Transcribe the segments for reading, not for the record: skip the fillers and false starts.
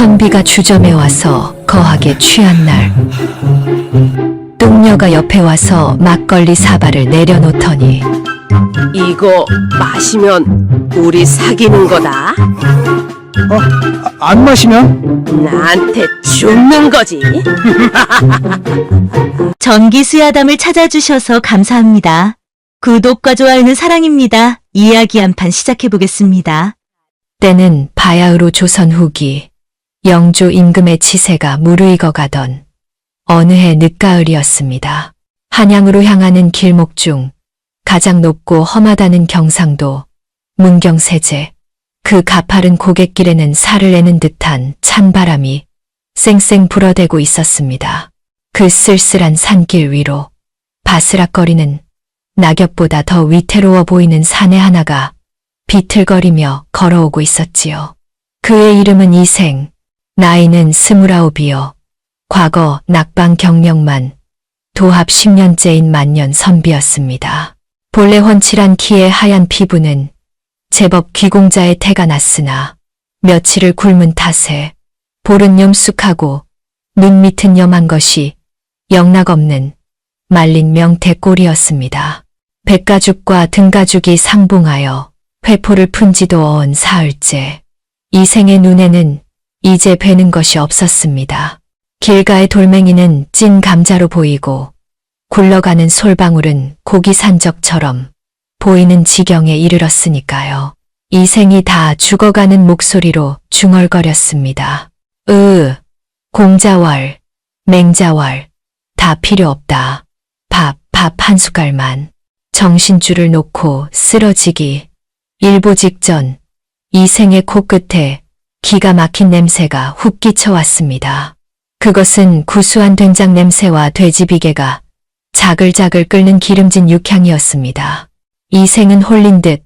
선비가 주점에 와서 거하게 취한 날, 똥녀가 옆에 와서 막걸리 사발을 내려놓더니 이거 마시면 우리 사귀는 거다. 안 마시면? 나한테 죽는 거지. 전기수야담을 찾아주셔서 감사합니다. 구독과 좋아요는 사랑입니다. 이야기 한 판 시작해보겠습니다. 때는 바야흐로 조선 후기 영조 임금의 치세가 무르익어 가던 어느 해 늦가을이었습니다. 한양으로 향하는 길목 중 가장 높고 험하다는 경상도 문경세제, 그 가파른 고갯길에는 살을 내는 듯한 찬바람이 쌩쌩 불어대고 있었습니다. 그 쓸쓸한 산길 위로 바스락거리는 낙엽보다 더 위태로워 보이는 사내 하나가 비틀거리며 걸어오고 있었지요. 그의 이름은 이생, 나이는 29이요. 과거 낙방 경력만 도합 10년째인 만년 선비였습니다. 본래 훤칠한 키에 하얀 피부는 제법 귀공자의 태가 났으나 며칠을 굶은 탓에 볼은 염숙하고 눈 밑은 염한 것이 영락없는 말린 명태 꼴이었습니다. 백가죽과 등가죽이 상봉하여 회포를 푼 지도 어언 사흘째. 이생의 눈에는 이제 뵈는 것이 없었습니다. 길가의 돌멩이는 찐 감자로 보이고 굴러가는 솔방울은 고기 산적처럼 보이는 지경에 이르렀으니까요. 이생이 다 죽어가는 목소리로 중얼거렸습니다. 공자왈, 맹자왈, 다 필요 없다. 밥 한 숟갈만. 정신줄을 놓고 쓰러지기 일보 직전 이생의 코끝에 기가 막힌 냄새가 훅 끼쳐왔습니다. 그것은 구수한 된장 냄새와 돼지비계가 자글자글 끓는 기름진 육향이었습니다. 이생은 홀린 듯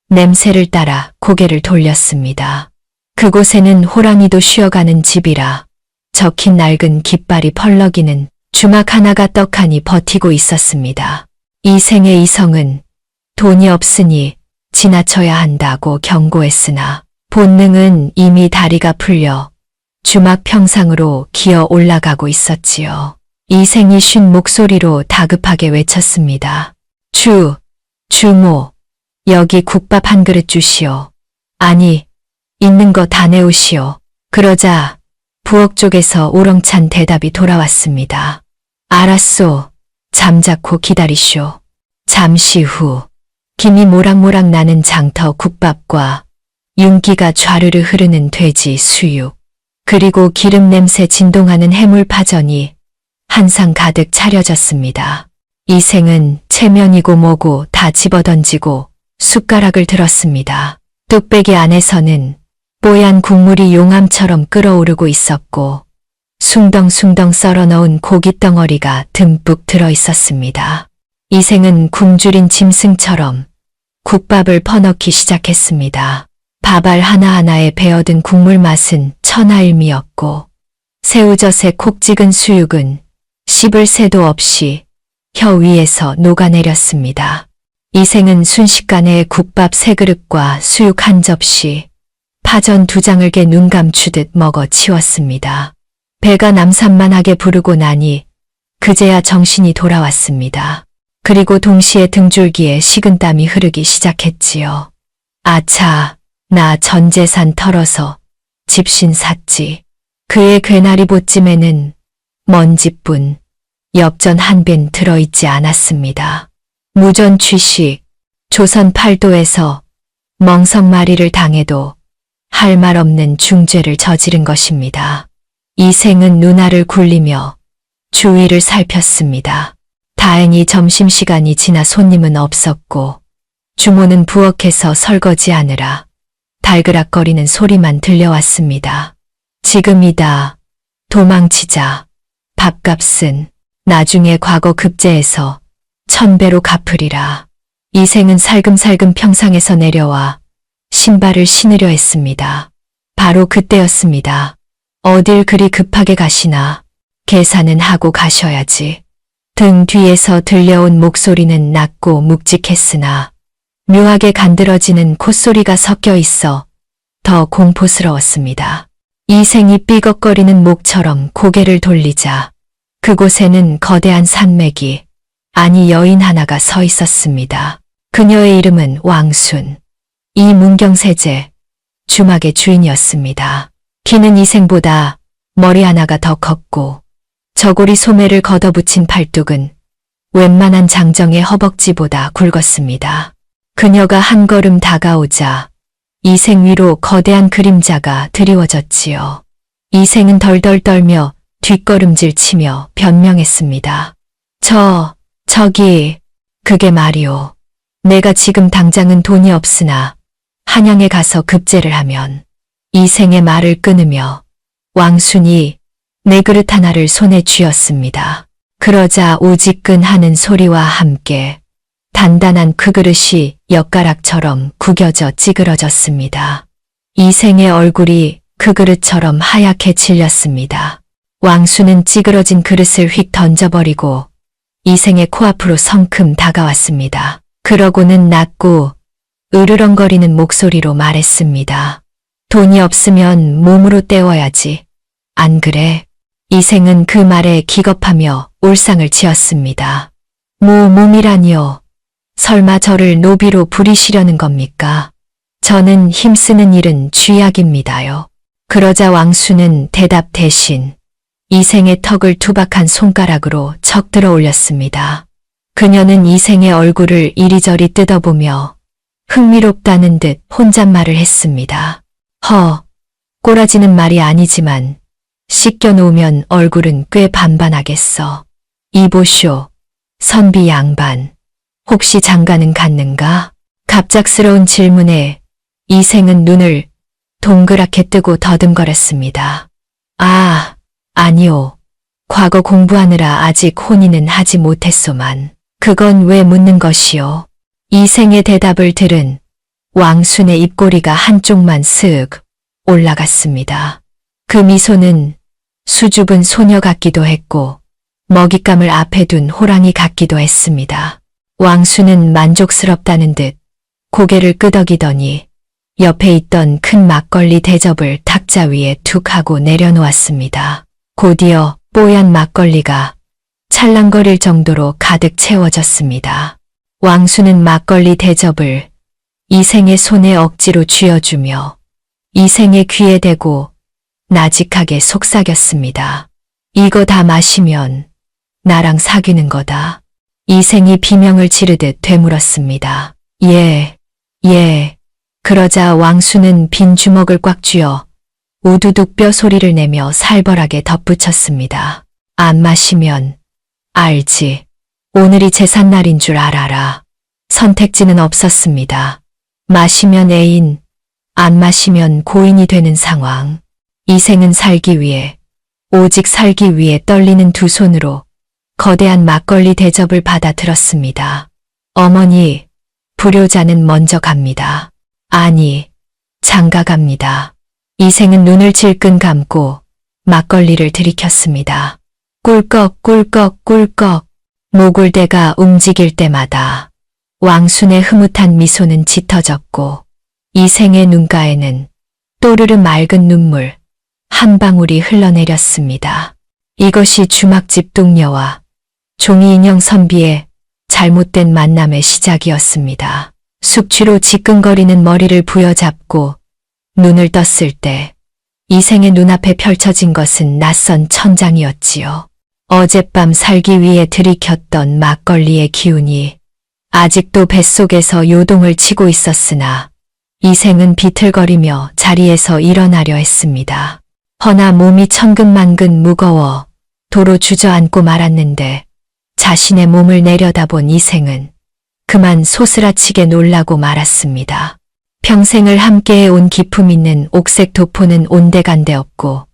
냄새를 따라 고개를 돌렸습니다. 그곳에는 호랑이도 쉬어가는 집이라 적힌 낡은 깃발이 펄럭이는 주막 하나가 떡하니 버티고 있었습니다. 이생의 이성은 돈이 없으니 지나쳐야 한다고 경고했으나 본능은 이미 다리가 풀려 주막 평상으로 기어 올라가고 있었지요. 이생이 쉰 목소리로 다급하게 외쳤습니다. 주모, 여기 국밥 한 그릇 주시오. 아니, 있는 거 다 내오시오. 그러자 부엌 쪽에서 우렁찬 대답이 돌아왔습니다. 알았소. 잠자코 기다리쇼. 잠시 후 김이 모락모락 나는 장터 국밥과 윤기가 좌르르 흐르는 돼지 수육, 그리고 기름 냄새 진동하는 해물파전이 한 상 가득 차려졌습니다. 이생은 체면이고 뭐고 다 집어던지고 숟가락을 들었습니다. 뚝배기 안에서는 뽀얀 국물이 용암처럼 끓어오르고 있었고 숭덩숭덩 썰어 넣은 고깃덩어리가 듬뿍 들어 있었습니다. 이생은 굶주린 짐승처럼 국밥을 퍼넣기 시작했습니다. 밥알 하나하나에 배어든 국물 맛은 천하일미였고 새우젓의 콕 찍은 수육은 씹을 새도 없이 혀 위에서 녹아내렸습니다. 이생은 순식간에 국밥 3그릇과 수육 한 접시, 파전 2장을 개 눈 감추듯 먹어 치웠습니다. 배가 남산만하게 부르고 나니 그제야 정신이 돌아왔습니다. 그리고 동시에 등줄기에 식은땀이 흐르기 시작했지요. 아차, 나 전 재산 털어서 집신 샀지. 그의 괴나리 보찜에는 먼지뿐 엽전 한 벤 들어있지 않았습니다. 무전 취식, 조선 팔도에서 멍석마리를 당해도 할 말 없는 중죄를 저지른 것입니다. 이생은 눈알을 굴리며 주위를 살폈습니다. 다행히 점심시간이 지나 손님은 없었고 주모는 부엌에서 설거지하느라 달그락거리는 소리만 들려왔습니다. 지금이다. 도망치자. 밥값은 나중에 과거 급제해서 1000배로 갚으리라. 이생은 살금살금 평상에서 내려와 신발을 신으려 했습니다. 바로 그때였습니다. 어딜 그리 급하게 가시나. 계산은 하고 가셔야지. 등 뒤에서 들려온 목소리는 낮고 묵직했으나 묘하게 간드러지는 콧소리가 섞여 있어 더 공포스러웠습니다. 이생이 삐걱거리는 목처럼 고개를 돌리자 그곳에는 거대한 산맥이, 아니 여인 하나가 서 있었습니다. 그녀의 이름은 왕순. 이 문경세제, 주막의 주인이었습니다. 키는 이생보다 머리 하나가 더 컸고 저고리 소매를 걷어붙인 팔뚝은 웬만한 장정의 허벅지보다 굵었습니다. 그녀가 한 걸음 다가오자 이생 위로 거대한 그림자가 드리워졌지요. 이생은 덜덜 떨며 뒷걸음질 치며 변명했습니다. 저기, 그게 말이오. 내가 지금 당장은 돈이 없으나 한양에 가서 급제를 하면. 이생의 말을 끊으며 왕순이 내 그릇 하나를 손에 쥐었습니다. 그러자 오지끈 하는 소리와 함께 단단한 그 그릇이 엿가락처럼 구겨져 찌그러졌습니다. 이생의 얼굴이 그 그릇처럼 하얗게 질렸습니다. 왕순은 찌그러진 그릇을 휙 던져버리고 이생의 코앞으로 성큼 다가왔습니다. 그러고는 낮고 으르렁거리는 목소리로 말했습니다. 돈이 없으면 몸으로 때워야지. 안 그래? 이생은 그 말에 기겁하며 올상을 지었습니다. 몸이라니요. 설마 저를 노비로 부리시려는 겁니까? 저는 힘쓰는 일은 쥐약입니다요. 그러자 왕순은 대답 대신 이생의 턱을 투박한 손가락으로 척 들어 올렸습니다. 그녀는 이생의 얼굴을 이리저리 뜯어보며 흥미롭다는 듯 혼잣말을 했습니다. 꼬라지는 말이 아니지만 씻겨놓으면 얼굴은 꽤 반반하겠어. 이보쇼, 선비 양반. 혹시 장가는 갔는가? 갑작스러운 질문에 이생은 눈을 동그랗게 뜨고 더듬거렸습니다. 아니요. 과거 공부하느라 아직 혼인은 하지 못했소만. 그건 왜 묻는 것이요? 이생의 대답을 들은 왕순의 입꼬리가 한쪽만 쓱 올라갔습니다. 그 미소는 수줍은 소녀 같기도 했고 먹잇감을 앞에 둔 호랑이 같기도 했습니다. 왕순은 만족스럽다는 듯 고개를 끄덕이더니 옆에 있던 큰 막걸리 대접을 탁자 위에 툭 하고 내려놓았습니다. 곧이어 뽀얀 막걸리가 찰랑거릴 정도로 가득 채워졌습니다. 왕순은 막걸리 대접을 이생의 손에 억지로 쥐어주며 이생의 귀에 대고 나직하게 속삭였습니다. 이거 다 마시면 나랑 사귀는 거다. 이생이 비명을 지르듯 되물었습니다. 예. 그러자 왕순은 빈 주먹을 꽉 쥐어 우두둑 뼈 소리를 내며 살벌하게 덧붙였습니다. 안 마시면 알지. 오늘이 제삿날인 줄 알아라. 선택지는 없었습니다. 마시면 애인, 안 마시면 고인이 되는 상황. 이생은 살기 위해, 오직 살기 위해 떨리는 두 손으로 거대한 막걸리 대접을 받아 들었습니다. 어머니, 불효자는 먼저 갑니다. 아니, 장가 갑니다. 이생은 눈을 질끈 감고 막걸리를 들이켰습니다. 꿀꺽. 모골대가 움직일 때마다 왕순의 흐뭇한 미소는 짙어졌고 이생의 눈가에는 또르르 맑은 눈물 한 방울이 흘러내렸습니다. 이것이 주막집 동녀와 종이 인형 선비의 잘못된 만남의 시작이었습니다. 숙취로 지끈거리는 머리를 부여잡고 눈을 떴을 때 이생의 눈앞에 펼쳐진 것은 낯선 천장이었지요. 어젯밤 살기 위해 들이켰던 막걸리의 기운이 아직도 뱃속에서 요동을 치고 있었으나 이생은 비틀거리며 자리에서 일어나려 했습니다. 허나 몸이 천근만근 무거워 도로 주저앉고 말았는데 자신의 몸을 내려다본 이생은 그만 소스라치게 놀라고 말았습니다. 평생을 함께해온 기품 있는 옥색 도포는 온데간데 없고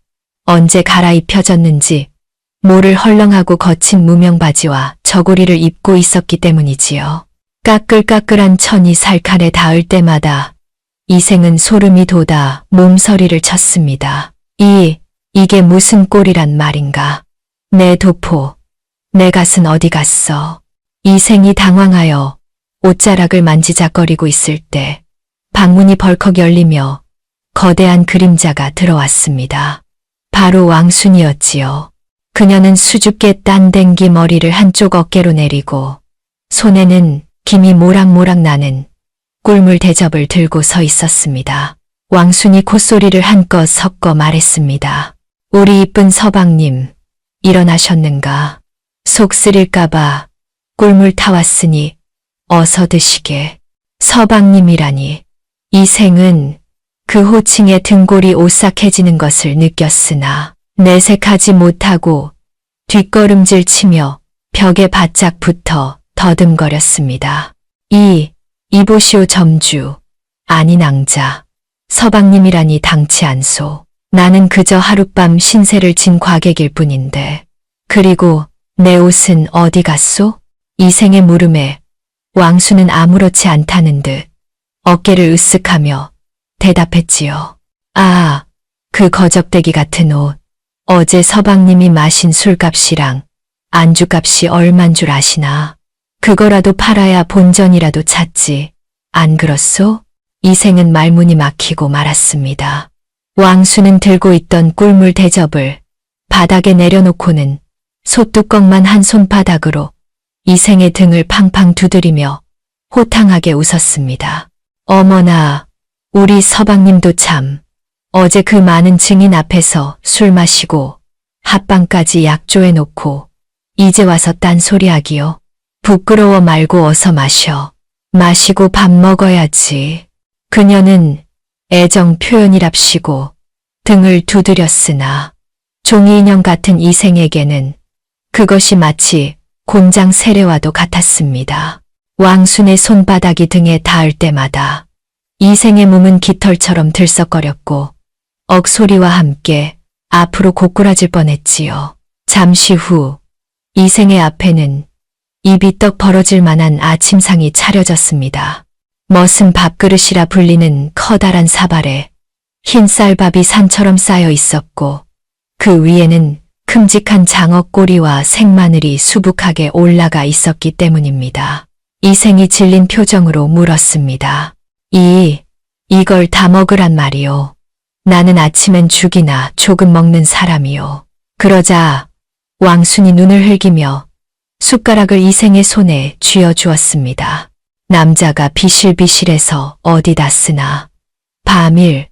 언제 갈아입혀졌는지 모를 헐렁하고 거친 무명바지와 저고리를 입고 있었기 때문이지요. 까끌까끌한 천이 살칼에 닿을 때마다 이생은 소름이 돋아 몸서리를 쳤습니다. 이게 무슨 꼴이란 말인가. 내 도포, 내 갓은 어디 갔어. 이생이 당황하여 옷자락을 만지작거리고 있을 때 방문이 벌컥 열리며 거대한 그림자가 들어왔습니다. 바로 왕순이었지요. 그녀는 수줍게 딴댕기 머리를 한쪽 어깨로 내리고 손에는 김이 모락모락 나는 꿀물 대접을 들고 서 있었습니다. 왕순이 콧소리를 한껏 섞어 말했습니다. 우리 이쁜 서방님, 일어나셨는가? 속 쓰릴까봐 꿀물 타왔으니 어서 드시게. 서방님이라니. 이생은 그 호칭에 등골이 오싹해지는 것을 느꼈으나 내색하지 못하고 뒷걸음질 치며 벽에 바짝 붙어 더듬거렸습니다. 이보시오 점주, 아니 낭자. 서방님이라니 당치 않소. 나는 그저 하룻밤 신세를 진 과객일 뿐인데. 그리고 내 옷은 어디 갔소? 이생의 물음에 왕수는 아무렇지 않다는 듯 어깨를 으쓱하며 대답했지요. 아, 그 거적대기 같은 옷. 어제 서방님이 마신 술값이랑 안주값이 얼만 줄 아시나? 그거라도 팔아야 본전이라도 찾지. 안 그렇소? 이생은 말문이 막히고 말았습니다. 왕수는 들고 있던 꿀물 대접을 바닥에 내려놓고는 솥뚜껑만 한 손바닥으로 이생의 등을 팡팡 두드리며 호탕하게 웃었습니다. 어머나, 우리 서방님도 참, 어제 그 많은 증인 앞에서 술 마시고 합방까지 약조해 놓고 이제 와서 딴소리하기요. 부끄러워 말고 어서 마셔. 마시고 밥 먹어야지. 그녀는 애정 표현이랍시고 등을 두드렸으나 종이 인형 같은 이생에게는 그것이 마치 곤장 세례와도 같았습니다. 왕순의 손바닥이 등에 닿을 때마다 이생의 몸은 깃털처럼 들썩거렸고 억소리와 함께 앞으로 고꾸라질 뻔했지요. 잠시 후 이생의 앞에는 입이 떡 벌어질 만한 아침상이 차려졌습니다. 머슴 밥그릇이라 불리는 커다란 사발에 흰 쌀밥이 산처럼 쌓여 있었고 그 위에는 큼직한 장어 꼬리와 생마늘이 수북하게 올라가 있었기 때문입니다. 이생이 질린 표정으로 물었습니다. 이걸 다 먹으란 말이오. 나는 아침엔 죽이나 조금 먹는 사람이오. 그러자 왕순이 눈을 흘기며 숟가락을 이생의 손에 쥐어 주었습니다. 남자가 비실비실해서 어디다 쓰나. 밤일,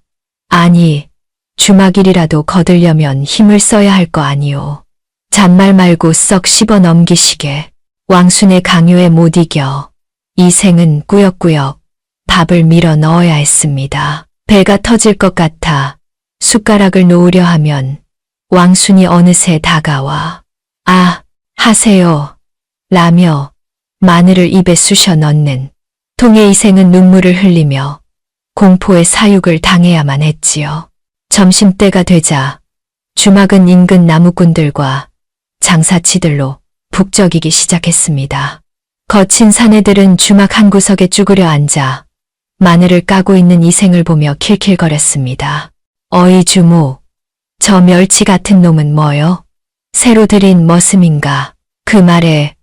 아니, 주막일이라도 거들려면 힘을 써야 할 거 아니오. 잔말 말고 썩 씹어 넘기시게. 왕순의 강요에 못 이겨 이생은 꾸역꾸역 밥을 밀어 넣어야 했습니다. 배가 터질 것 같아 숟가락을 놓으려 하면 왕순이 어느새 다가와 아, 하세요. 라며 마늘을 입에 쑤셔 넣는 통의 이생은 눈물을 흘리며 공포의 사육을 당해야만 했지요. 점심때가 되자 주막은 인근 나무꾼들과 장사치들로 북적이기 시작했습니다. 거친 사내들은 주막 한 구석에 쭈그려 앉아 마늘을 까고 있는 이생을 보며 킬킬거렸습니다. 어이 주모, 저 멸치 같은 놈은 뭐요? 새로 들인 머슴인가? 그 말에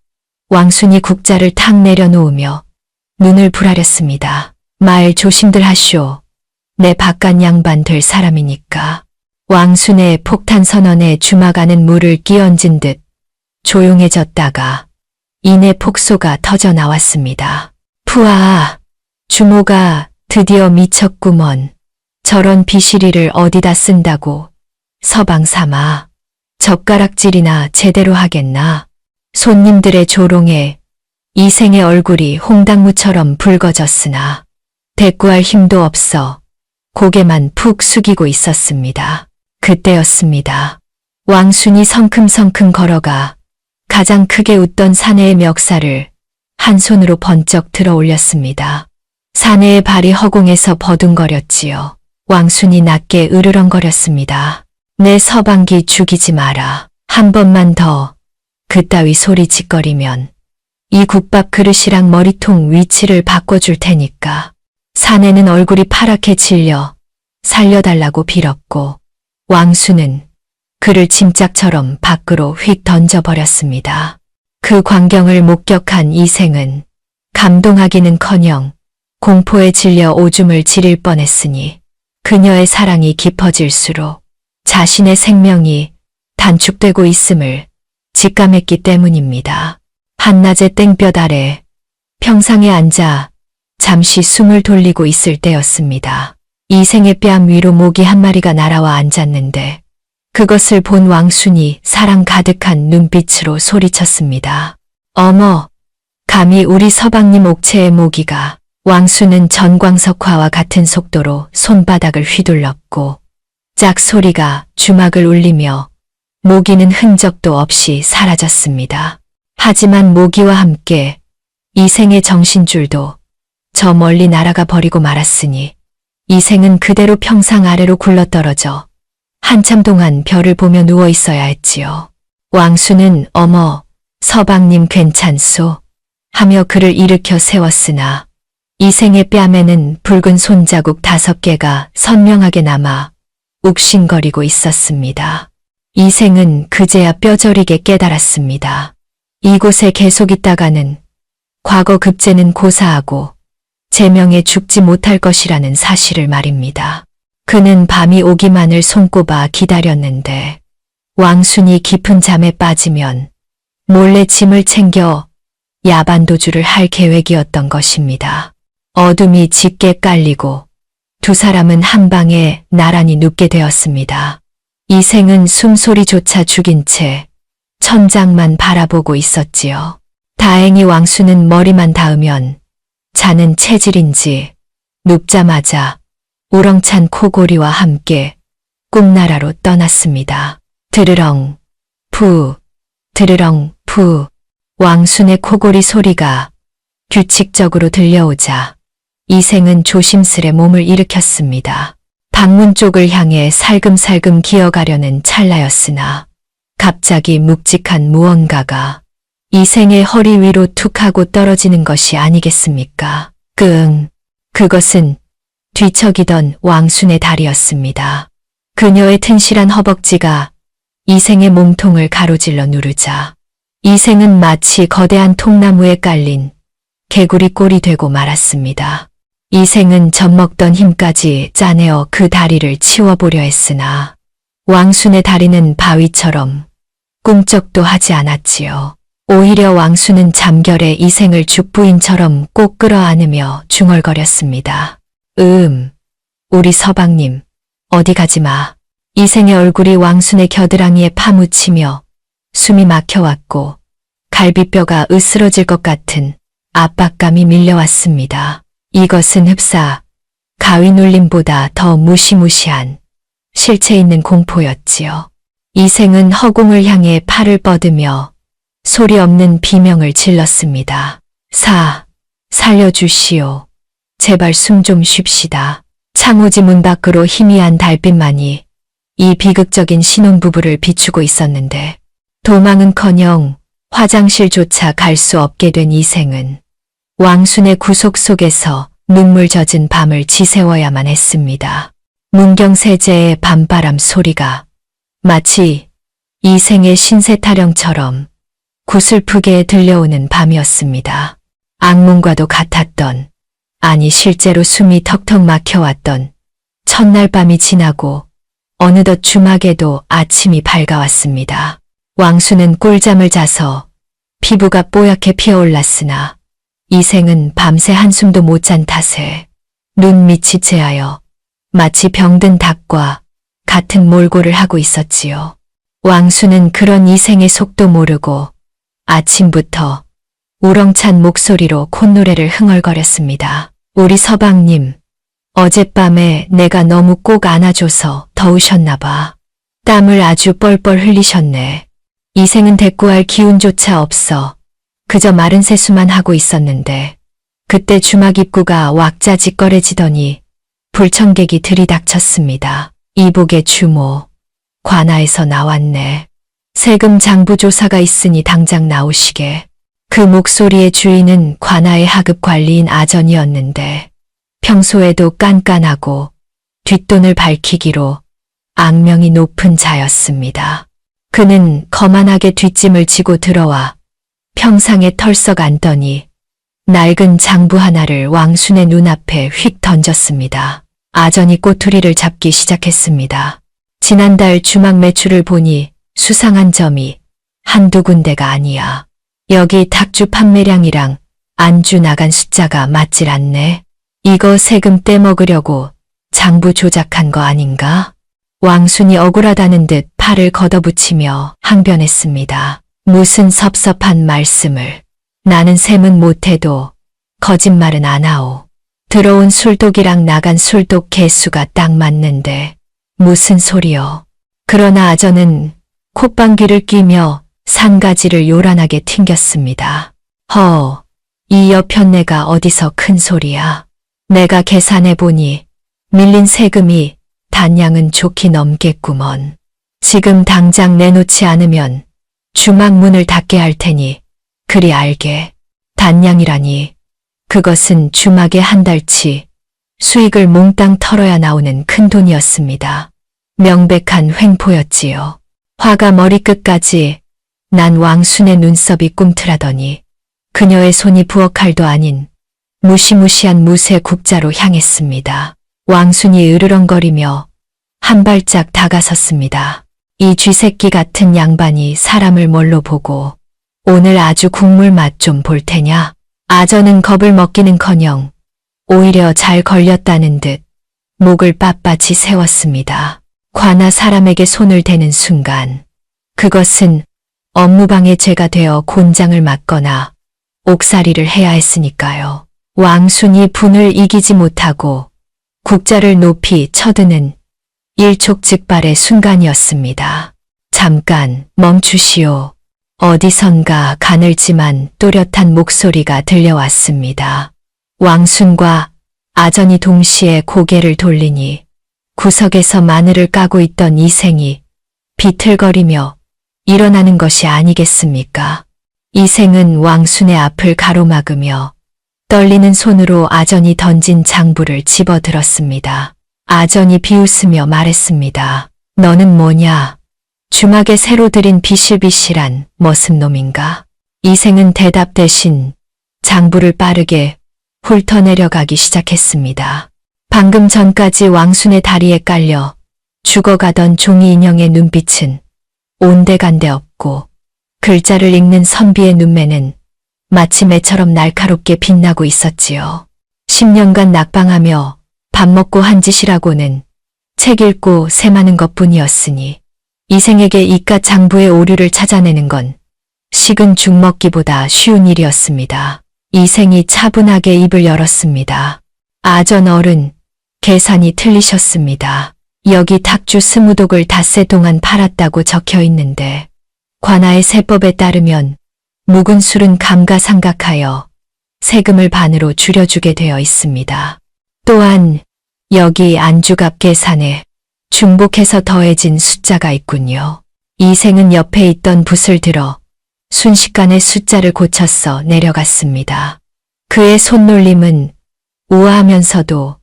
왕순이 국자를 탁 내려놓으며 눈을 부라렸습니다. 말 조심들 하쇼. 내 바깥 양반 될 사람이니까. 왕순의 폭탄 선언에 주막 안은 물을 끼얹은 듯 조용해졌다가 이내 폭소가 터져 나왔습니다. 푸아, 주모가 드디어 미쳤구먼. 저런 비실이를 어디다 쓴다고. 서방 삼아, 젓가락질이나 제대로 하겠나. 손님들의 조롱에 이생의 얼굴이 홍당무처럼 붉어졌으나 대꾸할 힘도 없어 고개만 푹 숙이고 있었습니다. 그때였습니다. 왕순이 성큼성큼 걸어가 가장 크게 웃던 사내의 멱살을 한 손으로 번쩍 들어 올렸습니다. 사내의 발이 허공에서 버둥거렸지요. 왕순이 낮게 으르렁거렸습니다. 내 서방기 죽이지 마라. 한 번만 더 그따위 소리 짓거리면 이 국밥 그릇이랑 머리통 위치를 바꿔줄 테니까. 사내는 얼굴이 파랗게 질려 살려달라고 빌었고 왕수는 그를 짐짝처럼 밖으로 휙 던져버렸습니다. 그 광경을 목격한 이생은 감동하기는커녕 공포에 질려 오줌을 지릴 뻔했으니 그녀의 사랑이 깊어질수록 자신의 생명이 단축되고 있음을 직감했기 때문입니다. 한낮의 땡볕 아래 평상에 앉아 잠시 숨을 돌리고 있을 때였습니다. 이생의 뺨 위로 모기 한 마리가 날아와 앉았는데 그것을 본 왕순이 사랑 가득한 눈빛으로 소리쳤습니다. 어머, 감히 우리 서방님 옥체의 모기가. 왕순은 전광석화와 같은 속도로 손바닥을 휘둘렀고 짝 소리가 주막을 울리며 모기는 흔적도 없이 사라졌습니다. 하지만 모기와 함께 이생의 정신줄도 저 멀리 날아가 버리고 말았으니 이생은 그대로 평상 아래로 굴러떨어져 한참 동안 별을 보며 누워 있어야 했지요. 왕순은 어머, 서방님 괜찮소? 하며 그를 일으켜 세웠으나 이생의 뺨에는 붉은 손자국 5개가 선명하게 남아 욱신거리고 있었습니다. 이생은 그제야 뼈저리게 깨달았습니다. 이곳에 계속 있다가는 과거 급제는 고사하고 제명에 죽지 못할 것이라는 사실을 말입니다. 그는 밤이 오기만을 손꼽아 기다렸는데 왕순이 깊은 잠에 빠지면 몰래 짐을 챙겨 야반도주를 할 계획이었던 것입니다. 어둠이 짙게 깔리고 두 사람은 한 방에 나란히 눕게 되었습니다. 이생은 숨소리조차 죽인 채 천장만 바라보고 있었지요. 다행히 왕순은 머리만 닿으면 자는 체질인지 눕자마자 우렁찬 코골이와 함께 꿈나라로 떠났습니다. 드르렁, 푸, 드르렁, 푸. 왕순의 코골이 소리가 규칙적으로 들려오자 이생은 조심스레 몸을 일으켰습니다. 방문 쪽을 향해 살금살금 기어가려는 찰나였으나 갑자기 묵직한 무언가가 이생의 허리 위로 툭 하고 떨어지는 것이 아니겠습니까? 끙. 그것은 뒤척이던 왕순의 다리였습니다. 그녀의 튼실한 허벅지가 이생의 몸통을 가로질러 누르자 이생은 마치 거대한 통나무에 깔린 개구리 꼴이 되고 말았습니다. 이생은 젖먹던 힘까지 짜내어 그 다리를 치워보려 했으나 왕순의 다리는 바위처럼 꿈쩍도 하지 않았지요. 오히려 왕순은 잠결에 이생을 죽부인처럼 꼭 끌어안으며 중얼거렸습니다. 우리 서방님, 어디 가지 마. 이생의 얼굴이 왕순의 겨드랑이에 파묻히며 숨이 막혀왔고 갈비뼈가 으스러질 것 같은 압박감이 밀려왔습니다. 이것은 흡사, 가위 눌림보다 더 무시무시한 실체 있는 공포였지요. 이생은 허공을 향해 팔을 뻗으며 소리 없는 비명을 질렀습니다. 살려주시오. 제발 숨 좀 쉽시다. 창호지 문 밖으로 희미한 달빛만이 이 비극적인 신혼부부를 비추고 있었는데 도망은커녕 화장실조차 갈 수 없게 된 이생은 왕순의 구속 속에서 눈물 젖은 밤을 지새워야만 했습니다. 문경세제의 밤바람 소리가 마치 이생의 신세 타령처럼 구슬프게 들려오는 밤이었습니다. 악몽과도 같았던, 아니 실제로 숨이 턱턱 막혀왔던 첫날 밤이 지나고 어느덧 주막에도 아침이 밝아왔습니다. 왕순은 꿀잠을 자서 피부가 뽀얗게 피어올랐으나 이생은 밤새 한숨도 못 잔 탓에 눈밑이 째하여 마치 병든 닭과 같은 몰골을 하고 있었지요. 왕순은 그런 이생의 속도 모르고 아침부터 우렁찬 목소리로 콧노래를 흥얼거렸습니다. 우리 서방님, 어젯밤에 내가 너무 꼭 안아줘서 더우셨나 봐. 땀을 아주 뻘뻘 흘리셨네. 이생은 대꾸할 기운조차 없어 그저 마른 세수만 하고 있었는데 그때 주막 입구가 왁자지껄해지더니 불청객이 들이닥쳤습니다. 이복의 주모, 관아에서 나왔네. 세금 장부 조사가 있으니 당장 나오시게. 그 목소리의 주인은 관아의 하급 관리인 아전이었는데 평소에도 깐깐하고 뒷돈을 밝히기로 악명이 높은 자였습니다. 그는 거만하게 뒷짐을 지고 들어와 평상에 털썩 앉더니 낡은 장부 하나를 왕순의 눈앞에 휙 던졌습니다. 아전이 꼬투리를 잡기 시작했습니다. 지난달 주막 매출을 보니 수상한 점이 한두 군데가 아니야. 여기 탁주 판매량이랑 안주 나간 숫자가 맞질 않네. 이거 세금 떼먹으려고 장부 조작한 거 아닌가? 왕순이 억울하다는 듯 팔을 걷어붙이며 항변했습니다. 무슨 섭섭한 말씀을. 나는 셈은 못해도 거짓말은 안 하오. 들어온 술독이랑 나간 술독 개수가 딱 맞는데 무슨 소리여. 그러나 아전은 콧방귀를 뀌며 산가지를 요란하게 튕겼습니다. 이 여편네가 어디서 큰 소리야. 내가 계산해보니 밀린 세금이 단량은 좋게 넘겠구먼. 지금 당장 내놓지 않으면 주막 문을 닫게 할 테니 그리 알게. 단량이라니 그것은 주막에 한 달치 수익을 몽땅 털어야 나오는 큰 돈이었습니다. 명백한 횡포였지요. 화가 머리끝까지 난 왕순의 눈썹이 꿈틀하더니 그녀의 손이 부엌칼도 아닌 무시무시한 무쇠 국자로 향했습니다. 왕순이 으르렁거리며 한 발짝 다가섰습니다. 이 쥐새끼 같은 양반이 사람을 뭘로 보고 오늘 아주 국물 맛 좀 볼 테냐. 아전은 겁을 먹기는커녕 오히려 잘 걸렸다는 듯 목을 빳빳이 세웠습니다. 과나 사람에게 손을 대는 순간 그것은 업무방해 죄가 되어 곤장을 맞거나 옥살이를 해야 했으니까요. 왕순이 분을 이기지 못하고 국자를 높이 쳐드는 일촉즉발의 순간이었습니다. 잠깐 멈추시오. 어디선가 가늘지만 또렷한 목소리가 들려왔습니다. 왕순과 아전이 동시에 고개를 돌리니 구석에서 마늘을 까고 있던 이생이 비틀거리며 일어나는 것이 아니겠습니까? 이생은 왕순의 앞을 가로막으며 떨리는 손으로 아전이 던진 장부를 집어들었습니다. 아전이 비웃으며 말했습니다. 너는 뭐냐? 주막에 새로 들인 비실비실한 머슴 놈인가? 이생은 대답 대신 장부를 빠르게 훑어내려가기 시작했습니다. 방금 전까지 왕순의 다리에 깔려 죽어가던 종이 인형의 눈빛은 온데간데 없고 글자를 읽는 선비의 눈매는 마치 매처럼 날카롭게 빛나고 있었지요. 10년간 낙방하며 밥 먹고 한 짓이라고는 책 읽고 셈하는 것뿐이었으니 이생에게 이깟 장부의 오류를 찾아내는 건 식은 죽 먹기보다 쉬운 일이었습니다. 이생이 차분하게 입을 열었습니다. 아전 어른, 계산이 틀리셨습니다. 여기 탁주 20독을 닷새 동안 팔았다고 적혀 있는데 관아의 세법에 따르면 묵은 술은 감가상각하여 세금을 반으로 줄여주게 되어 있습니다. 또한 여기 안주값 계산에 중복해서 더해진 숫자가 있군요. 이생은 옆에 있던 붓을 들어 순식간에 숫자를 고쳐서 내려갔습니다. 그의 손놀림은 우아하면서도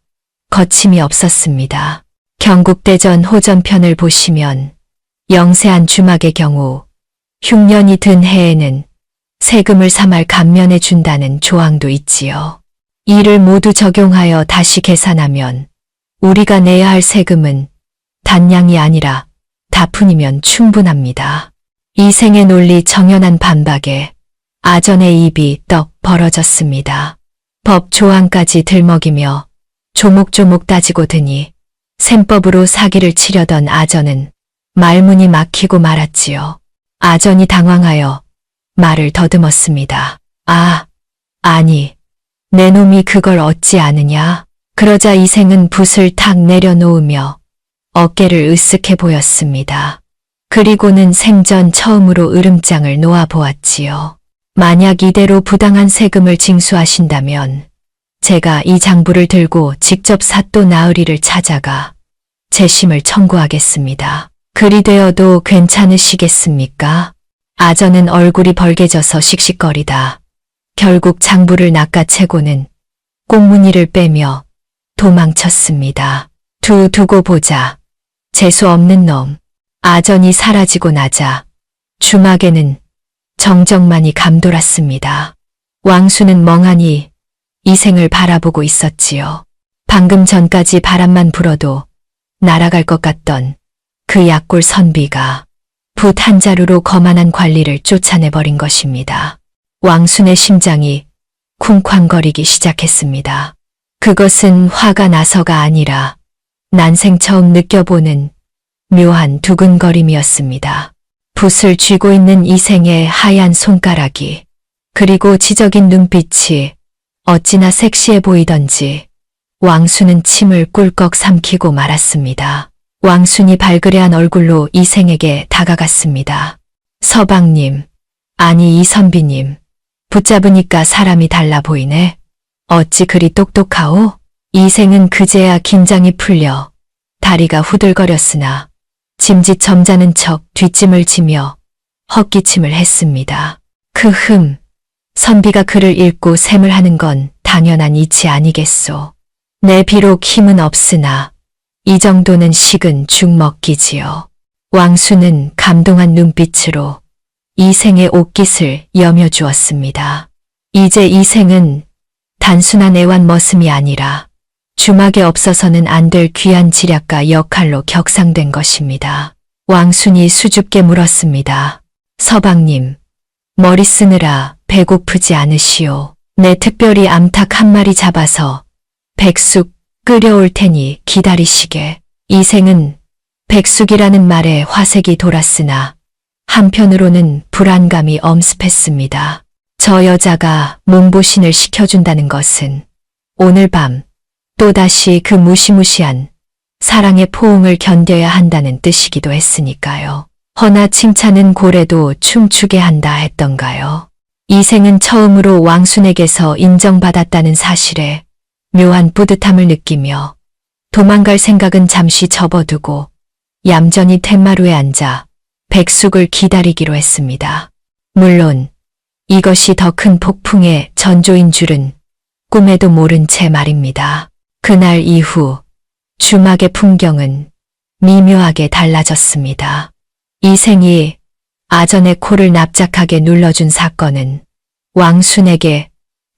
거침이 없었습니다. 경국대전 호전편을 보시면 영세한 주막의 경우 흉년이 든 해에는 세금을 3할 감면해 준다는 조항도 있지요. 이를 모두 적용하여 다시 계산하면 우리가 내야 할 세금은 단량이 아니라 다푼이면 충분합니다. 이생의 논리 정연한 반박에 아전의 입이 떡 벌어졌습니다. 법 조항까지 들먹이며 조목조목 따지고 드니 셈법으로 사기를 치려던 아전은 말문이 막히고 말았지요. 아전이 당황하여 말을 더듬었습니다. 아니, 내 놈이 그걸 얻지 않으냐? 그러자 이생은 붓을 탁 내려놓으며 어깨를 으쓱해 보였습니다. 그리고는 생전 처음으로 으름장을 놓아보았지요. 만약 이대로 부당한 세금을 징수하신다면 제가 이 장부를 들고 직접 사또 나으리를 찾아가 재심을 청구하겠습니다. 그리 되어도 괜찮으시겠습니까? 아전은 얼굴이 벌개져서 씩씩거리다 결국 장부를 낚아채고는 꽁무니를 빼며 도망쳤습니다. 두고 보자. 재수 없는 놈. 아전이 사라지고 나자 주막에는 정적만이 감돌았습니다. 왕수는 멍하니 이생을 바라보고 있었지요. 방금 전까지 바람만 불어도 날아갈 것 같던 그 약골 선비가 붓 한 자루로 거만한 관리를 쫓아내버린 것입니다. 왕순의 심장이 쿵쾅거리기 시작했습니다. 그것은 화가 나서가 아니라 난생 처음 느껴보는 묘한 두근거림이었습니다. 붓을 쥐고 있는 이생의 하얀 손가락이 그리고 지적인 눈빛이 어찌나 섹시해 보이던지 왕순은 침을 꿀꺽 삼키고 말았습니다. 왕순이 발그레한 얼굴로 이생에게 다가갔습니다. 서방님, 아니 이선비님, 붙잡으니까 사람이 달라 보이네. 어찌 그리 똑똑하오? 이생은 그제야 긴장이 풀려 다리가 후들거렸으나 짐짓 점잖은 척 뒷짐을 지며 헛기침을 했습니다. 선비가 글을 읽고 셈을 하는 건 당연한 이치 아니겠소. 내 비록 힘은 없으나 이 정도는 식은 죽 먹기지요. 왕수는 감동한 눈빛으로 이생의 옷깃을 여며주었습니다. 이제 이생은 단순한 애완 머슴이 아니라 주막에 없어서는 안 될 귀한 지략가 역할로 격상된 것입니다. 왕순이 수줍게 물었습니다. 서방님, 머리 쓰느라 배고프지 않으시오? 내 특별히 암탉 한 마리 잡아서 백숙 끓여올 테니 기다리시게. 이생은 백숙이라는 말에 화색이 돌았으나 한편으로는 불안감이 엄습했습니다. 저 여자가 몸보신을 시켜준다는 것은 오늘 밤 또다시 그 무시무시한 사랑의 포옹을 견뎌야 한다는 뜻이기도 했으니까요. 허나 칭찬은 고래도 춤추게 한다 했던가요. 이생은 처음으로 왕순에게서 인정받았다는 사실에 묘한 뿌듯함을 느끼며 도망갈 생각은 잠시 접어두고 얌전히 텐마루에 앉아 백숙을 기다리기로 했습니다. 물론 이것이 더 큰 폭풍의 전조인 줄은 꿈에도 모른 채 말입니다. 그날 이후 주막의 풍경은 미묘하게 달라졌습니다. 이생이 아전의 코를 납작하게 눌러준 사건은 왕순에게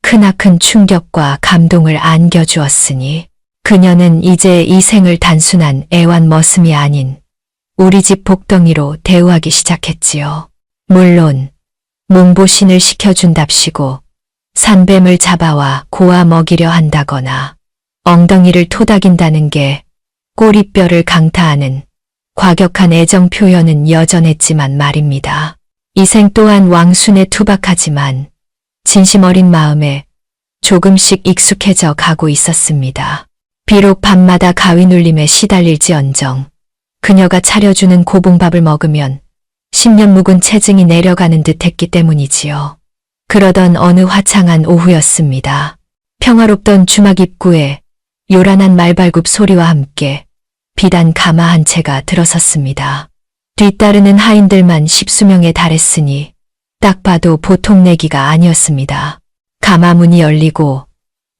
크나큰 충격과 감동을 안겨주었으니 그녀는 이제 이생을 단순한 애완 머슴이 아닌 우리 집 복덩이로 대우하기 시작했지요. 물론 몸보신을 시켜준답시고 산뱀을 잡아와 고아 먹이려 한다거나 엉덩이를 토닥인다는 게 꼬리뼈를 강타하는 과격한 애정 표현은 여전했지만 말입니다. 이생 또한 왕순에 투박하지만 진심 어린 마음에 조금씩 익숙해져 가고 있었습니다. 비록 밤마다 가위 눌림에 시달릴지언정 그녀가 차려주는 고봉밥을 먹으면 10년 묵은 체증이 내려가는 듯 했기 때문이지요. 그러던 어느 화창한 오후였습니다. 평화롭던 주막 입구에 요란한 말발굽 소리와 함께 비단 가마 한 채가 들어섰습니다. 뒤따르는 하인들만 10수명에 달했으니 딱 봐도 보통 내기가 아니었습니다. 가마 문이 열리고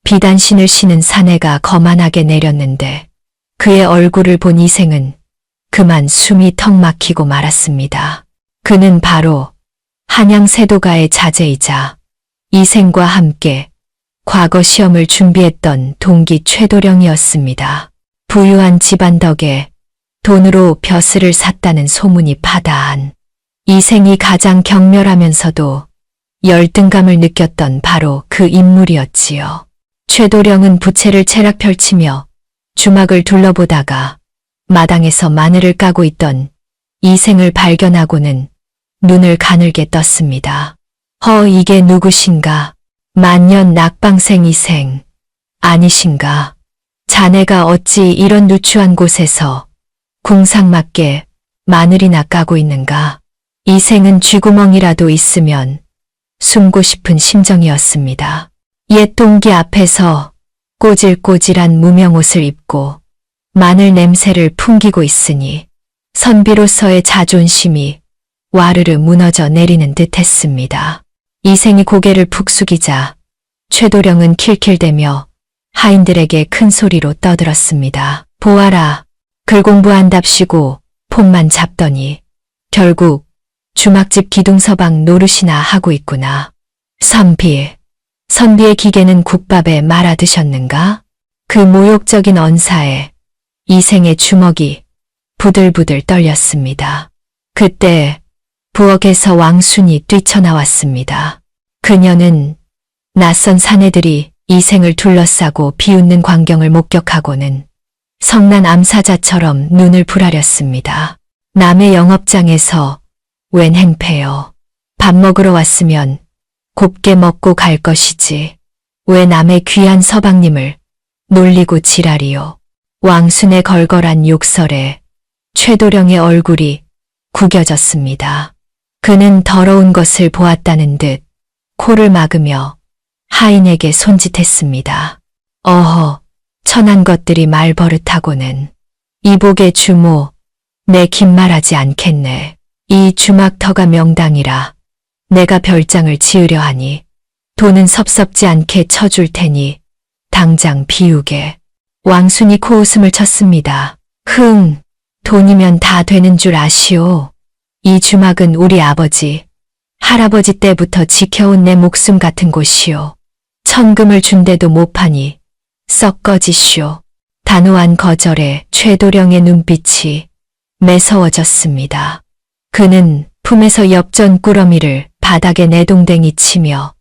비단신을 신은 사내가 거만하게 내렸는데 그의 얼굴을 본 이생은 그만 숨이 턱 막히고 말았습니다. 그는 바로 한양 세도가의 자제이자 이생과 함께 과거 시험을 준비했던 동기 최도령이었습니다. 부유한 집안 덕에 돈으로 벼슬을 샀다는 소문이 파다한 이생이 가장 경멸하면서도 열등감을 느꼈던 바로 그 인물이었지요. 최도령은 부채를 채락 펼치며 주막을 둘러보다가 마당에서 마늘을 까고 있던 이생을 발견하고는 눈을 가늘게 떴습니다. 이게 누구신가? 만년 낙방생 이생 아니신가? 자네가 어찌 이런 누추한 곳에서 궁상맞게 마늘이나 까고 있는가? 이생은 쥐구멍이라도 있으면 숨고 싶은 심정이었습니다. 옛 동기 앞에서 꼬질꼬질한 무명옷을 입고 마늘 냄새를 풍기고 있으니 선비로서의 자존심이 와르르 무너져 내리는 듯 했습니다. 이생이 고개를 푹 숙이자 최도령은 킬킬대며 하인들에게 큰 소리로 떠들었습니다. 보아라, 글 공부한답시고 폰만 잡더니 결국 주막집 기둥서방 노릇이나 하고 있구나. 선비의 기계는 국밥에 말아 드셨는가? 그 모욕적인 언사에 이생의 주먹이 부들부들 떨렸습니다. 그때 부엌에서 왕순이 뛰쳐나왔습니다. 그녀는 낯선 사내들이 이생을 둘러싸고 비웃는 광경을 목격하고는 성난 암사자처럼 눈을 부라렸습니다. 남의 영업장에서 웬 행패요. 밥 먹으러 왔으면 곱게 먹고 갈 것이지. 왜 남의 귀한 서방님을 놀리고 지랄이요. 왕순의 걸걸한 욕설에 최도령의 얼굴이 구겨졌습니다. 그는 더러운 것을 보았다는 듯 코를 막으며 하인에게 손짓했습니다. 어허, 천한 것들이 말버릇하고는. 이복의 주모, 내 긴 말하지 않겠네. 이 주막터가 명당이라 내가 별장을 지으려 하니 돈은 섭섭지 않게 쳐줄 테니 당장 비우게. 왕순이 코웃음을 쳤습니다. 돈이면 다 되는 줄 아시오. 이 주막은 우리 아버지, 할아버지 때부터 지켜온 내 목숨 같은 곳이오. 천금을 준대도 못 파니 썩 꺼지시오. 단호한 거절에 최도령의 눈빛이 매서워졌습니다. 그는 품에서 엽전 꾸러미를 바닥에 내동댕이 치며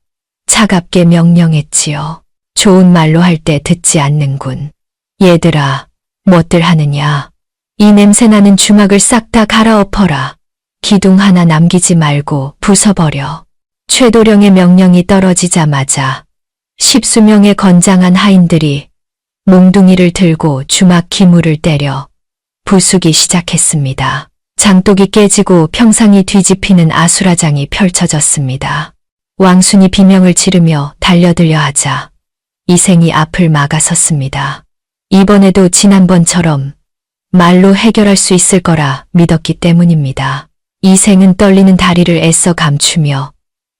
차갑게 명령했지요. 좋은 말로 할 때 듣지 않는군. 얘들아, 뭣들 하느냐. 이 냄새나는 주막을 싹 다 갈아엎어라. 기둥 하나 남기지 말고 부숴버려. 최도령의 명령이 떨어지자마자 10수명의 건장한 하인들이 몽둥이를 들고 주막 기물을 때려 부수기 시작했습니다. 장독이 깨지고 평상이 뒤집히는 아수라장이 펼쳐졌습니다. 왕순이 비명을 지르며 달려들려 하자 이생이 앞을 막아섰습니다. 이번에도 지난번처럼 말로 해결할 수 있을 거라 믿었기 때문입니다. 이생은 떨리는 다리를 애써 감추며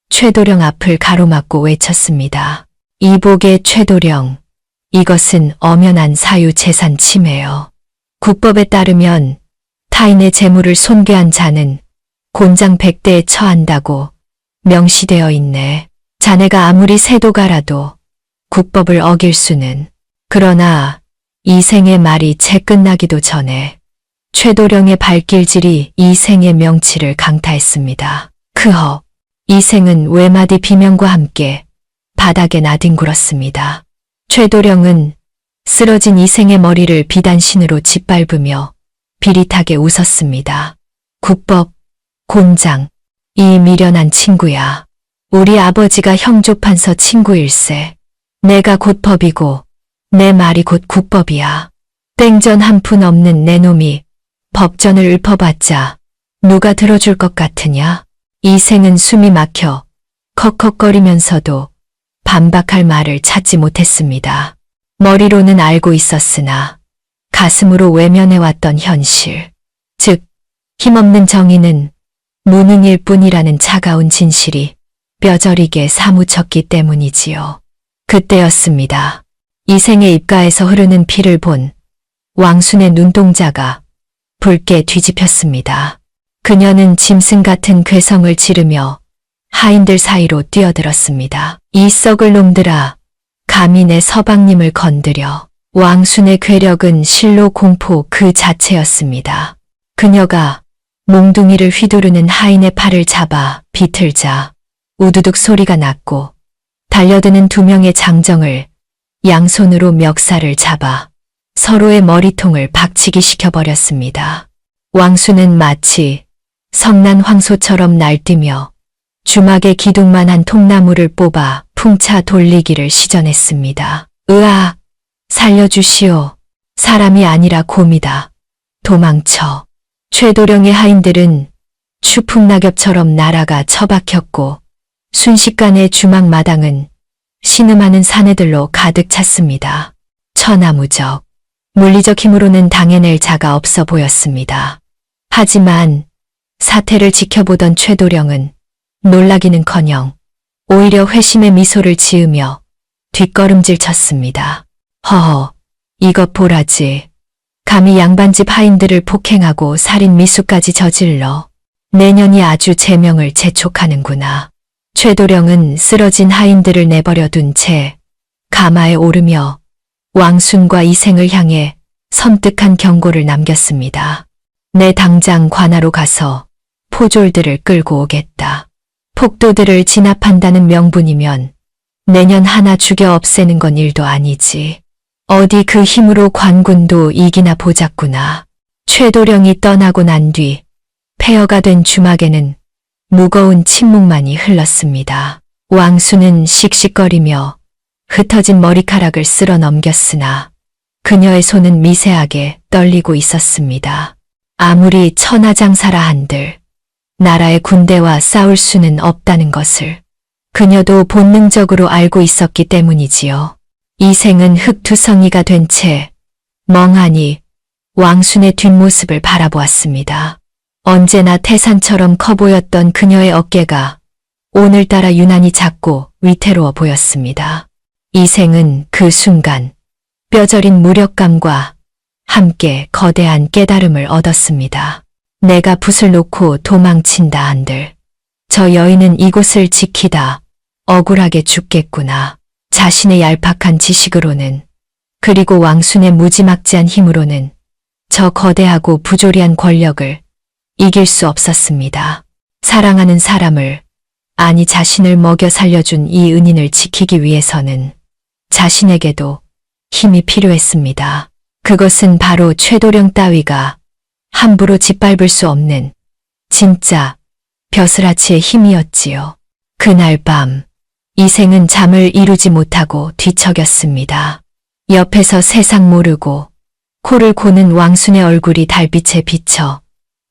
최도령 앞을 가로막고 외쳤습니다. 이복의 최도령, 이것은 엄연한 사유재산 침해요. 국법에 따르면 타인의 재물을 손괴한 자는 곤장 100대에 처한다고 명시되어 있네. 자네가 아무리 세도가라도 국법을 어길 수는. 그러나 이생의 말이 채 끝나기도 전에 최도령의 발길질이 이생의 명치를 강타했습니다. 크허, 이생은 외마디 비명과 함께 바닥에 나뒹굴었습니다. 최도령은 쓰러진 이생의 머리를 비단신으로 짓밟으며 비릿하게 웃었습니다. 국법, 곤장, 이 미련한 친구야. 우리 아버지가 형조판서 친구일세. 내가 곧 법이고 내 말이 곧 국법이야. 땡전 한 푼 없는 내 놈이 법전을 읊어봤자 누가 들어줄 것 같으냐? 이생은 숨이 막혀 컥컥거리면서도 반박할 말을 찾지 못했습니다. 머리로는 알고 있었으나 가슴으로 외면해왔던 현실, 즉 힘없는 정의는 무능일 뿐이라는 차가운 진실이 뼈저리게 사무쳤기 때문이지요. 그때였습니다. 이생의 입가에서 흐르는 피를 본 왕순의 눈동자가 붉게 뒤집혔습니다. 그녀는 짐승 같은 괴성을 지르며 하인들 사이로 뛰어들었습니다. 이 썩을 놈들아, 감히 내 서방님을 건드려. 왕순의 괴력은 실로 공포 그 자체였습니다. 그녀가 몽둥이를 휘두르는 하인의 팔을 잡아 비틀자 우두둑 소리가 났고 달려드는 두 명의 장정을 양손으로 멱살을 잡아 서로의 머리통을 박치기 시켜버렸습니다. 왕순은 마치 성난 황소처럼 날뛰며 주막의 기둥만한 통나무를 뽑아 풍차 돌리기를 시전했습니다. 으아! 살려주시오. 사람이 아니라 곰이다. 도망쳐. 최도령의 하인들은 추풍낙엽처럼 날아가 처박혔고 순식간에 주막 마당은 신음하는 사내들로 가득 찼습니다. 천하무적, 물리적 힘으로는 당해낼 자가 없어 보였습니다. 하지만 사태를 지켜보던 최도령은 놀라기는커녕 오히려 회심의 미소를 지으며 뒷걸음질 쳤습니다. 허허, 이것 보라지. 감히 양반집 하인들을 폭행하고 살인 미수까지 저질러 내년이 아주 제명을 재촉하는구나. 최도령은 쓰러진 하인들을 내버려 둔 채 가마에 오르며 왕순과 이생을 향해 섬뜩한 경고를 남겼습니다. 내 당장 관하로 가서 포졸들을 끌고 오겠다. 폭도들을 진압한다는 명분이면 내년 하나 죽여 없애는 건 일도 아니지. 어디 그 힘으로 관군도 이기나 보자꾸나. 최도령이 떠나고 난 뒤 폐허가 된 주막에는 무거운 침묵만이 흘렀습니다. 왕수는 씩씩거리며 흩어진 머리카락을 쓸어 넘겼으나 그녀의 손은 미세하게 떨리고 있었습니다. 아무리 천하장사라 한들 나라의 군대와 싸울 수는 없다는 것을 그녀도 본능적으로 알고 있었기 때문이지요. 이생은 흑투성이가 된 채 멍하니 왕순의 뒷모습을 바라보았습니다. 언제나 태산처럼 커 보였던 그녀의 어깨가 오늘따라 유난히 작고 위태로워 보였습니다. 이생은 그 순간 뼈저린 무력감과 함께 거대한 깨달음을 얻었습니다. 내가 붓을 놓고 도망친다 한들 저 여인은 이곳을 지키다 억울하게 죽겠구나. 자신의 얄팍한 지식으로는 그리고 왕순의 무지막지한 힘으로는 저 거대하고 부조리한 권력을 이길 수 없었습니다. 사랑하는 사람을 아니 자신을 먹여 살려준 이 은인을 지키기 위해서는 자신에게도 힘이 필요했습니다. 그것은 바로 최도령 따위가 함부로 짓밟을 수 없는 진짜 벼슬아치의 힘이었지요. 그날 밤 이생은 잠을 이루지 못하고 뒤척였습니다. 옆에서 세상 모르고 코를 고는 왕순의 얼굴이 달빛에 비쳐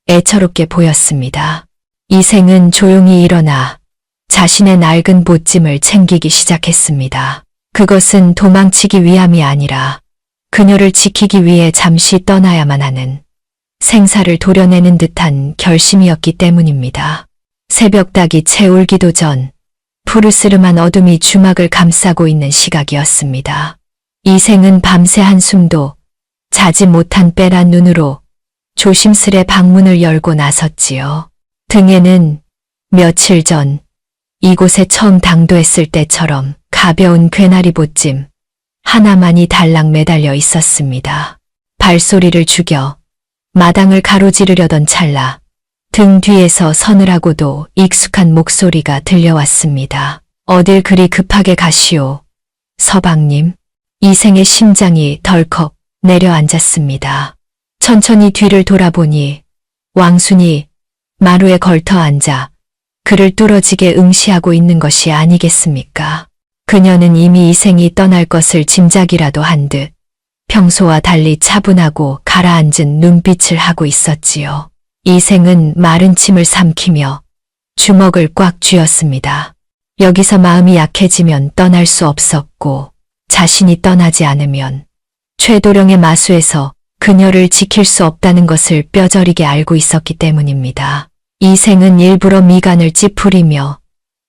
애처롭게 보였습니다. 이생은 조용히 일어나 자신의 낡은 보찜을 챙기기 시작했습니다. 그것은 도망치기 위함이 아니라 그녀를 지키기 위해 잠시 떠나야만 하는 생사를 도려내는 듯한 결심이었기 때문입니다. 새벽닭이 채 울기도 전 푸르스름한 어둠이 주막을 감싸고 있는 시각이었습니다. 이생은 밤새 한숨도 자지 못한 빼란 눈으로 조심스레 방문을 열고 나섰지요. 등에는 며칠 전 이곳에 처음 당도했을 때처럼 가벼운 괴나리 보찜 하나만이 달랑 매달려 있었습니다. 발소리를 죽여 마당을 가로지르려던 찰나 등 뒤에서 서늘하고도 익숙한 목소리가 들려왔습니다. 어딜 그리 급하게 가시오. 서방님. 이생의 심장이 덜컥 내려앉았습니다. 천천히 뒤를 돌아보니 왕순이 마루에 걸터 앉아 그를 뚫어지게 응시하고 있는 것이 아니겠습니까? 그녀는 이미 이생이 떠날 것을 짐작이라도 한 듯 평소와 달리 차분하고 가라앉은 눈빛을 하고 있었지요. 이생은 마른 침을 삼키며 주먹을 꽉 쥐었습니다. 여기서 마음이 약해지면 떠날 수 없었고 자신이 떠나지 않으면 최도령의 마수에서 그녀를 지킬 수 없다는 것을 뼈저리게 알고 있었기 때문입니다. 이생은 일부러 미간을 찌푸리며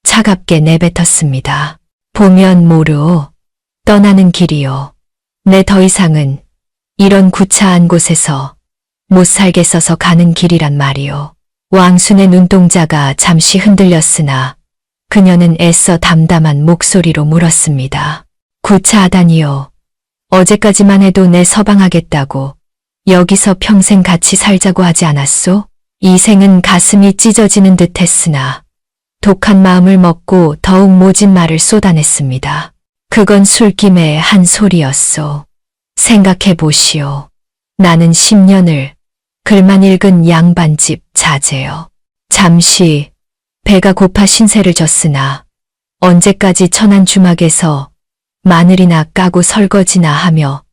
차갑게 내뱉었습니다. 보면 모르오. 떠나는 길이요. 내 더 이상은 이런 구차한 곳에서 못 살겠어서 가는 길이란 말이요. 왕순의 눈동자가 잠시 흔들렸으나 그녀는 애써 담담한 목소리로 물었습니다. 구차하다니요. 어제까지만 해도 내 서방하겠다고 여기서 평생 같이 살자고 하지 않았소? 이생은 가슴이 찢어지는 듯 했으나 독한 마음을 먹고 더욱 모진 말을 쏟아냈습니다. 그건 술김의 한 소리였소. 생각해 보시오. 나는 10년을 글만 읽은 양반집 자제요. 잠시 배가 고파 신세를 졌으나 언제까지 천한 주막에서 마늘이나 까고 설거지나 하며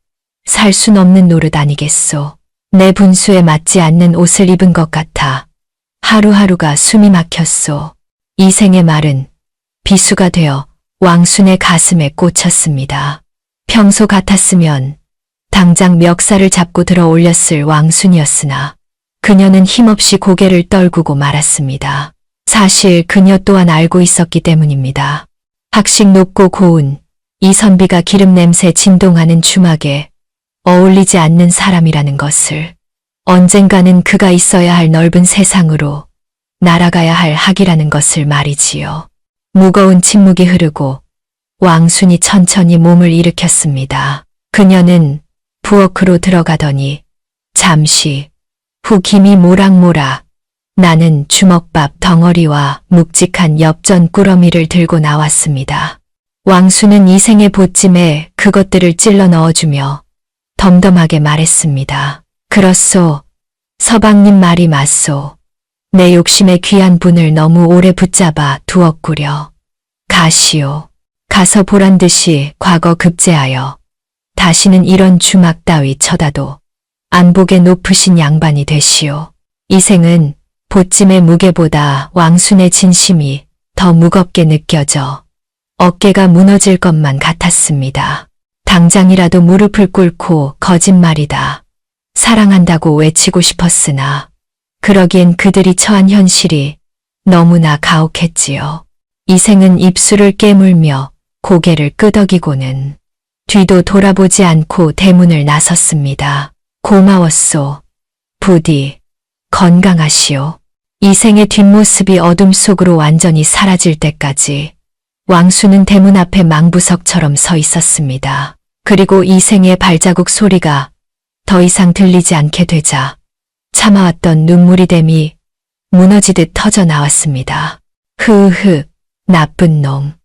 살 순 없는 노릇 아니겠소. 내 분수에 맞지 않는 옷을 입은 것 같아 하루하루가 숨이 막혔소. 이생의 말은 비수가 되어 왕순의 가슴에 꽂혔습니다. 평소 같았으면 당장 멱살을 잡고 들어 올렸을 왕순이었으나 그녀는 힘없이 고개를 떨구고 말았습니다. 사실 그녀 또한 알고 있었기 때문입니다. 학식 높고 고운 이선비가 기름 냄새 진동하는 주막에 어울리지 않는 사람이라는 것을, 언젠가는 그가 있어야 할 넓은 세상으로 날아가야 할 학이라는 것을 말이지요. 무거운 침묵이 흐르고 왕순이 천천히 몸을 일으켰습니다. 그녀는 부엌으로 들어가더니 잠시 후 김이 모락모락 나는 주먹밥 덩어리와 묵직한 엽전 꾸러미를 들고 나왔습니다. 왕수는 이생의 보찜에 그것들을 찔러 넣어주며 덤덤하게 말했습니다. 그렇소. 서방님 말이 맞소. 내 욕심에 귀한 분을 너무 오래 붙잡아 두었구려. 가시오. 가서 보란 듯이 과거 급제하여 다시는 이런 주막 따위 쳐다도 안 보게 높으신 양반이 되시오. 이생은 보찜의 무게보다 왕순의 진심이 더 무겁게 느껴져 어깨가 무너질 것만 같았습니다. 당장이라도 무릎을 꿇고 거짓말이다. 사랑한다고 외치고 싶었으나 그러기엔 그들이 처한 현실이 너무나 가혹했지요. 이생은 입술을 깨물며 고개를 끄덕이고는 뒤도 돌아보지 않고 대문을 나섰습니다. 고마웠소. 부디 건강하시오. 이생의 뒷모습이 어둠 속으로 완전히 사라질 때까지 왕수는 대문 앞에 망부석처럼 서 있었습니다. 그리고 이생의 발자국 소리가 더 이상 들리지 않게 되자 참아왔던 눈물이 댐이 무너지듯 터져 나왔습니다. 흐흐, 나쁜 놈.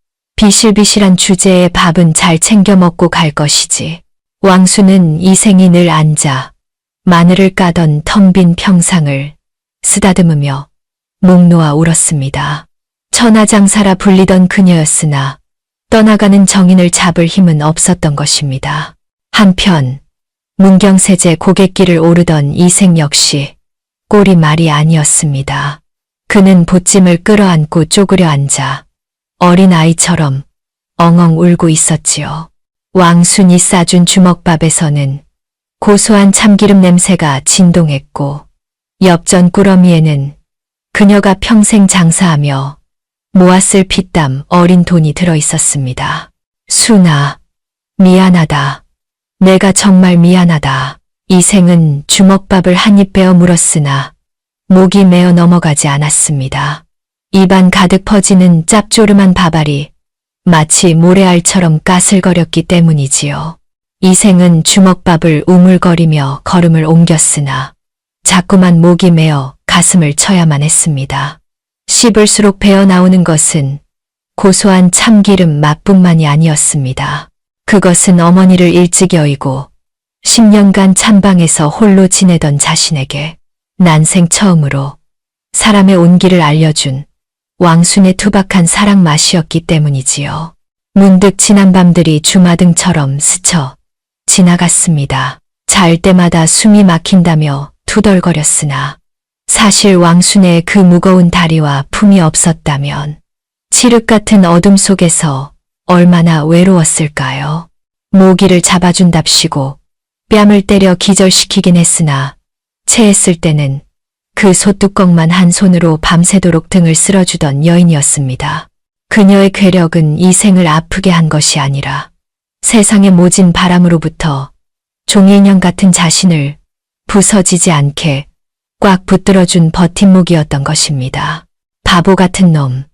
비실비실한 주제에 밥은 잘 챙겨 먹고 갈 것이지. 왕수는 이생이 늘 앉아 마늘을 까던 텅 빈 평상을 쓰다듬으며 목 놓아 울었습니다. 천하장사라 불리던 그녀였으나 떠나가는 정인을 잡을 힘은 없었던 것입니다. 한편 문경세제 고갯길을 오르던 이생 역시 꼴이 말이 아니었습니다. 그는 보찜을 끌어안고 쪼그려 앉아 어린아이처럼 엉엉 울고 있었지요. 왕순이 싸준 주먹밥에서는 고소한 참기름 냄새가 진동했고 엽전 꾸러미에는 그녀가 평생 장사하며 모았을 피땀 어린 돈이 들어 있었습니다. 순아, 미안하다. 내가 정말 미안하다. 이생은 주먹밥을 한 입 베어 물었으나 목이 메어 넘어가지 않았습니다. 입안 가득 퍼지는 짭조름한 밥알이 마치 모래알처럼 까슬거렸기 때문이지요. 이생은 주먹밥을 우물거리며 걸음을 옮겼으나 자꾸만 목이 메어 가슴을 쳐야만 했습니다. 씹을수록 배어 나오는 것은 고소한 참기름 맛뿐만이 아니었습니다. 그것은 어머니를 일찍 여의고 10년간 찬방에서 홀로 지내던 자신에게 난생 처음으로 사람의 온기를 알려준 왕순의 투박한 사랑 맛이었기 때문이지요. 문득 지난 밤들이 주마등처럼 스쳐 지나갔습니다. 잘 때마다 숨이 막힌다며 투덜거렸으나 사실 왕순의 그 무거운 다리와 품이 없었다면 칠흑 같은 어둠 속에서 얼마나 외로웠을까요? 모기를 잡아준답시고 뺨을 때려 기절시키긴 했으나 체했을 때는 그 소뚜껑만 한 손으로 밤새도록 등을 쓸어주던 여인이었습니다. 그녀의 괴력은 이생을 아프게 한 것이 아니라 세상의 모진 바람으로부터 종이인형 같은 자신을 부서지지 않게 꽉 붙들어준 버팀목이었던 것입니다. 바보 같은 놈,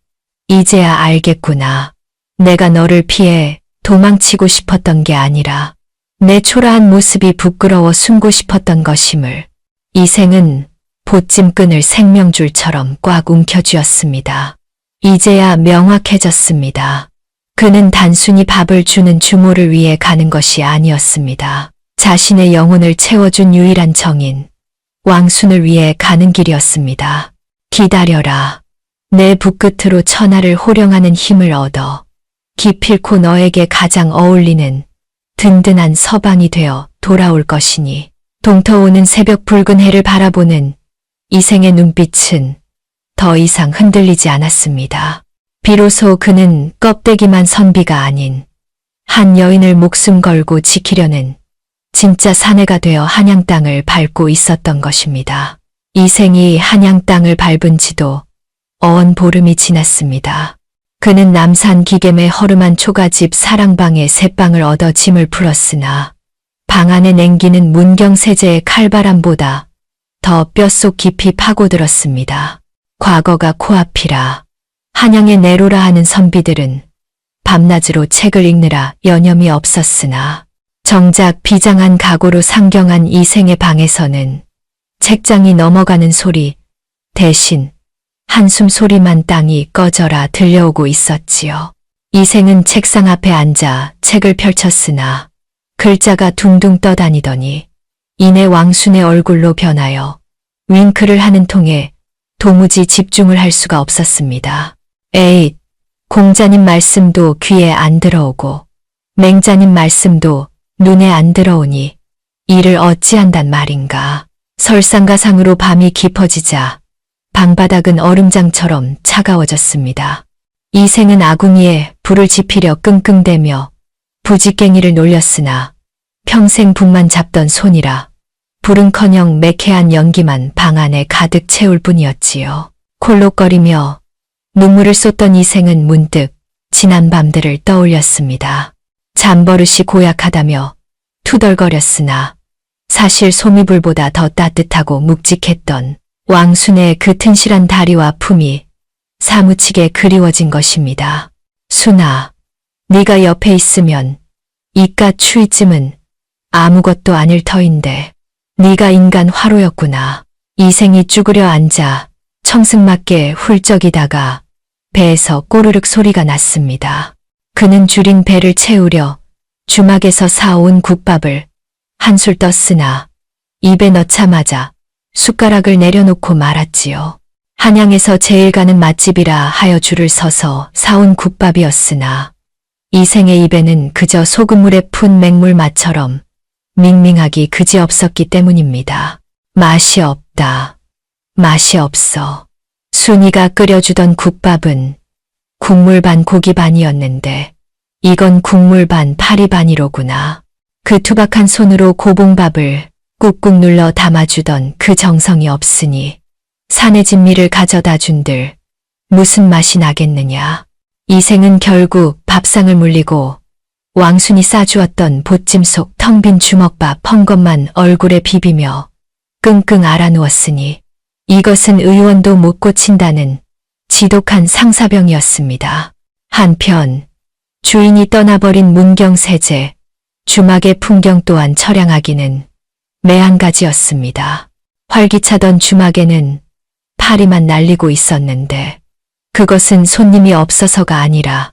이제야 알겠구나. 내가 너를 피해 도망치고 싶었던 게 아니라 내 초라한 모습이 부끄러워 숨고 싶었던 것임을. 이생은 보찜끈을 생명줄처럼 꽉 움켜쥐었습니다. 이제야 명확해졌습니다. 그는 단순히 밥을 주는 주모를 위해 가는 것이 아니었습니다. 자신의 영혼을 채워준 유일한 정인, 왕순을 위해 가는 길이었습니다. 기다려라. 내 붓끝으로 천하를 호령하는 힘을 얻어 기필코 너에게 가장 어울리는 든든한 서방이 되어 돌아올 것이니. 동터오는 새벽 붉은 해를 바라보는 이생의 눈빛은 더 이상 흔들리지 않았습니다. 비로소 그는 껍데기만 선비가 아닌 한 여인을 목숨 걸고 지키려는 진짜 사내가 되어 한양 땅을 밟고 있었던 것입니다. 이생이 한양 땅을 밟은 지도 어언 보름이 지났습니다. 그는 남산 기욤의 허름한 초가집 사랑방에 새방을 얻어 짐을 풀었으나 방 안에 냉기는 문경세제의 칼바람보다 더 뼛속 깊이 파고들었습니다. 과거가 코앞이라 한양의 내로라 하는 선비들은 밤낮으로 책을 읽느라 여념이 없었으나 정작 비장한 각오로 상경한 이생의 방에서는 책장이 넘어가는 소리 대신 한숨 소리만 땅이 꺼져라 들려오고 있었지요. 이생은 책상 앞에 앉아 책을 펼쳤으나 글자가 둥둥 떠다니더니 이내 왕순의 얼굴로 변하여 윙크를 하는 통에 도무지 집중을 할 수가 없었습니다. 에잇, 공자님 말씀도 귀에 안 들어오고 맹자님 말씀도 눈에 안 들어오니 이를 어찌한단 말인가. 설상가상으로 밤이 깊어지자 방바닥은 얼음장처럼 차가워졌습니다. 이생은 아궁이에 불을 지피려 끙끙대며 부지깽이를 놀렸으나 평생 불만 잡던 손이라 불은커녕 매캐한 연기만 방 안에 가득 채울 뿐이었지요. 콜록거리며 눈물을 쏟던 이생은 문득 지난 밤들을 떠올렸습니다. 잠버릇이 고약하다며 투덜거렸으나 사실 소미불보다 더 따뜻하고 묵직했던 왕순의 그 튼실한 다리와 품이 사무치게 그리워진 것입니다. 순아, 네가 옆에 있으면 이깟 추위쯤은 아무것도 아닐 터인데 네가 인간 화로였구나. 이생이 쭈그려 앉아 청승맞게 훌쩍이다가 배에서 꼬르륵 소리가 났습니다. 그는 줄인 배를 채우려 주막에서 사온 국밥을 한술 떴으나 입에 넣자마자 숟가락을 내려놓고 말았지요. 한양에서 제일 가는 맛집이라 하여 줄을 서서 사온 국밥이었으나 이생의 입에는 그저 소금물에 푼 맹물 맛처럼 밍밍하기 그지없었기 때문입니다. 맛이 없다. 맛이 없어. 순이가 끓여주던 국밥은 국물 반 고기 반이었는데 이건 국물 반 파리 반이로구나. 그 투박한 손으로 고봉밥을 꾹꾹 눌러 담아주던 그 정성이 없으니 산의 진미를 가져다 준들 무슨 맛이 나겠느냐. 이생은 결국 밥상을 물리고 왕순이 싸주었던 보찜 속 텅 빈 주먹밥 펑것만 얼굴에 비비며 끙끙 앓아누웠으니 이것은 의원도 못 고친다는 지독한 상사병이었습니다. 한편 주인이 떠나버린 문경세제, 주막의 풍경 또한 처량하기는 매한가지였습니다. 활기차던 주막에는 파리만 날리고 있었는데 그것은 손님이 없어서가 아니라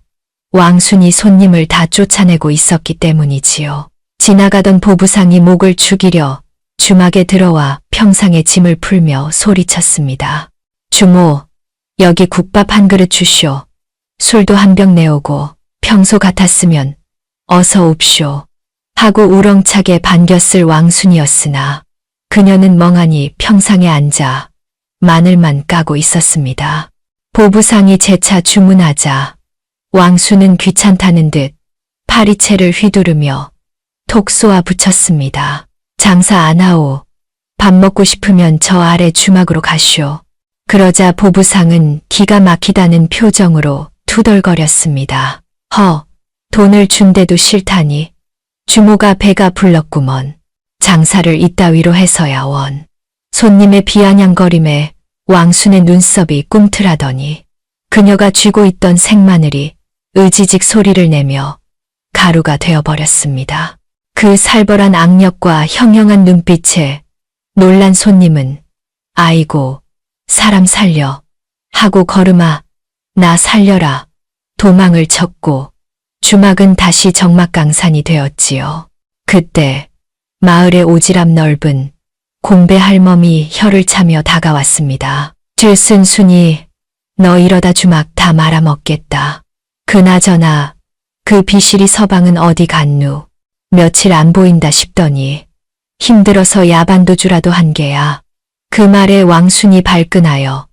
왕순이 손님을 다 쫓아내고 있었기 때문이지요. 지나가던 보부상이 목을 축이려 주막에 들어와 평상에 짐을 풀며 소리쳤습니다. 주모, 여기 국밥 한 그릇 주쇼. 술도 한 병 내오고 평소 같았으면 어서 옵쇼. 하고 우렁차게 반겼을 왕순이었으나 그녀는 멍하니 평상에 앉아 마늘만 까고 있었습니다. 보부상이 재차 주문하자 왕순은 귀찮다는 듯 파리채를 휘두르며 톡 쏘아 붙였습니다. 장사 안 하오. 밥 먹고 싶으면 저 아래 주막으로 가시오. 그러자 보부상은 기가 막히다는 표정으로 투덜거렸습니다. 돈을 준대도 싫다니. 주모가 배가 불렀구먼. 장사를 이따위로 해서야 원. 손님의 비아냥거림에 왕순의 눈썹이 꿈틀하더니 그녀가 쥐고 있던 생마늘이 으지직 소리를 내며 가루가 되어버렸습니다. 그 살벌한 악력과 형형한 눈빛에 놀란 손님은 아이고, 사람 살려 하고 걸음아 나 살려라 도망을 쳤고 주막은 다시 적막강산이 되었지요. 그때 마을의 오지랖 넓은 공배 할멈이 혀를 차며 다가왔습니다. 들쓴 순이 너 이러다 주막 다 말아먹겠다. 그나저나 그 비실이 서방은 어디 갔누? 며칠 안 보인다 싶더니 힘들어서 야반도주라도 한 게야. 그 말에 왕순이 발끈하여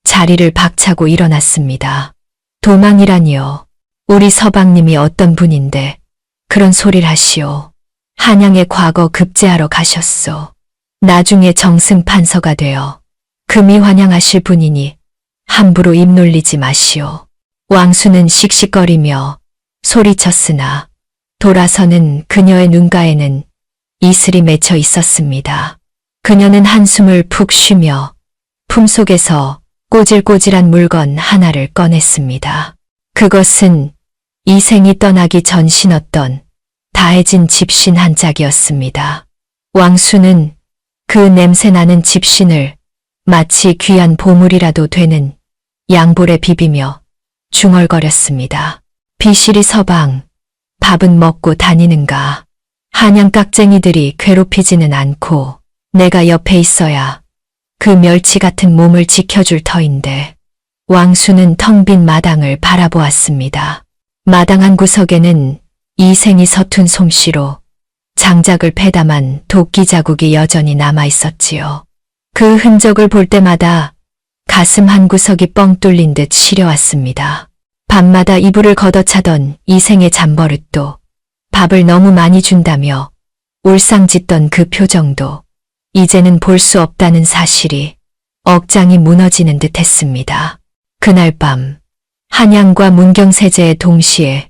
자리를 박차고 일어났습니다. 도망이라니요. 우리 서방님이 어떤 분인데 그런 소리를 하시오. 한양에 과거 급제하러 가셨소. 나중에 정승 판서가 되어 금이 환영하실 분이니 함부로 입 놀리지 마시오. 왕순은 씩씩거리며 소리쳤으나 돌아서는 그녀의 눈가에는 이슬이 맺혀 있었습니다. 그녀는 한숨을 푹 쉬며 품속에서 꼬질꼬질한 물건 하나를 꺼냈습니다. 그것은 이생이 떠나기 전 신었던 다해진 집신 한 짝이었습니다. 왕수는 그 냄새나는 집신을 마치 귀한 보물이라도 되는 양볼에 비비며 중얼거렸습니다. 비실이 서방, 밥은 먹고 다니는가? 한양 깍쟁이들이 괴롭히지는 않고 내가 옆에 있어야 그 멸치 같은 몸을 지켜줄 터인데. 왕수는 텅 빈 마당을 바라보았습니다. 마당 한 구석에는 이생이 서툰 솜씨로 장작을 패담한 도끼 자국이 여전히 남아 있었지요. 그 흔적을 볼 때마다 가슴 한 구석이 뻥 뚫린 듯 시려왔습니다. 밤마다 이불을 걷어차던 이생의 잠버릇도, 밥을 너무 많이 준다며 울상짓던 그 표정도 이제는 볼 수 없다는 사실이 억장이 무너지는 듯 했습니다. 그날 밤 한양과 문경세제의 동시에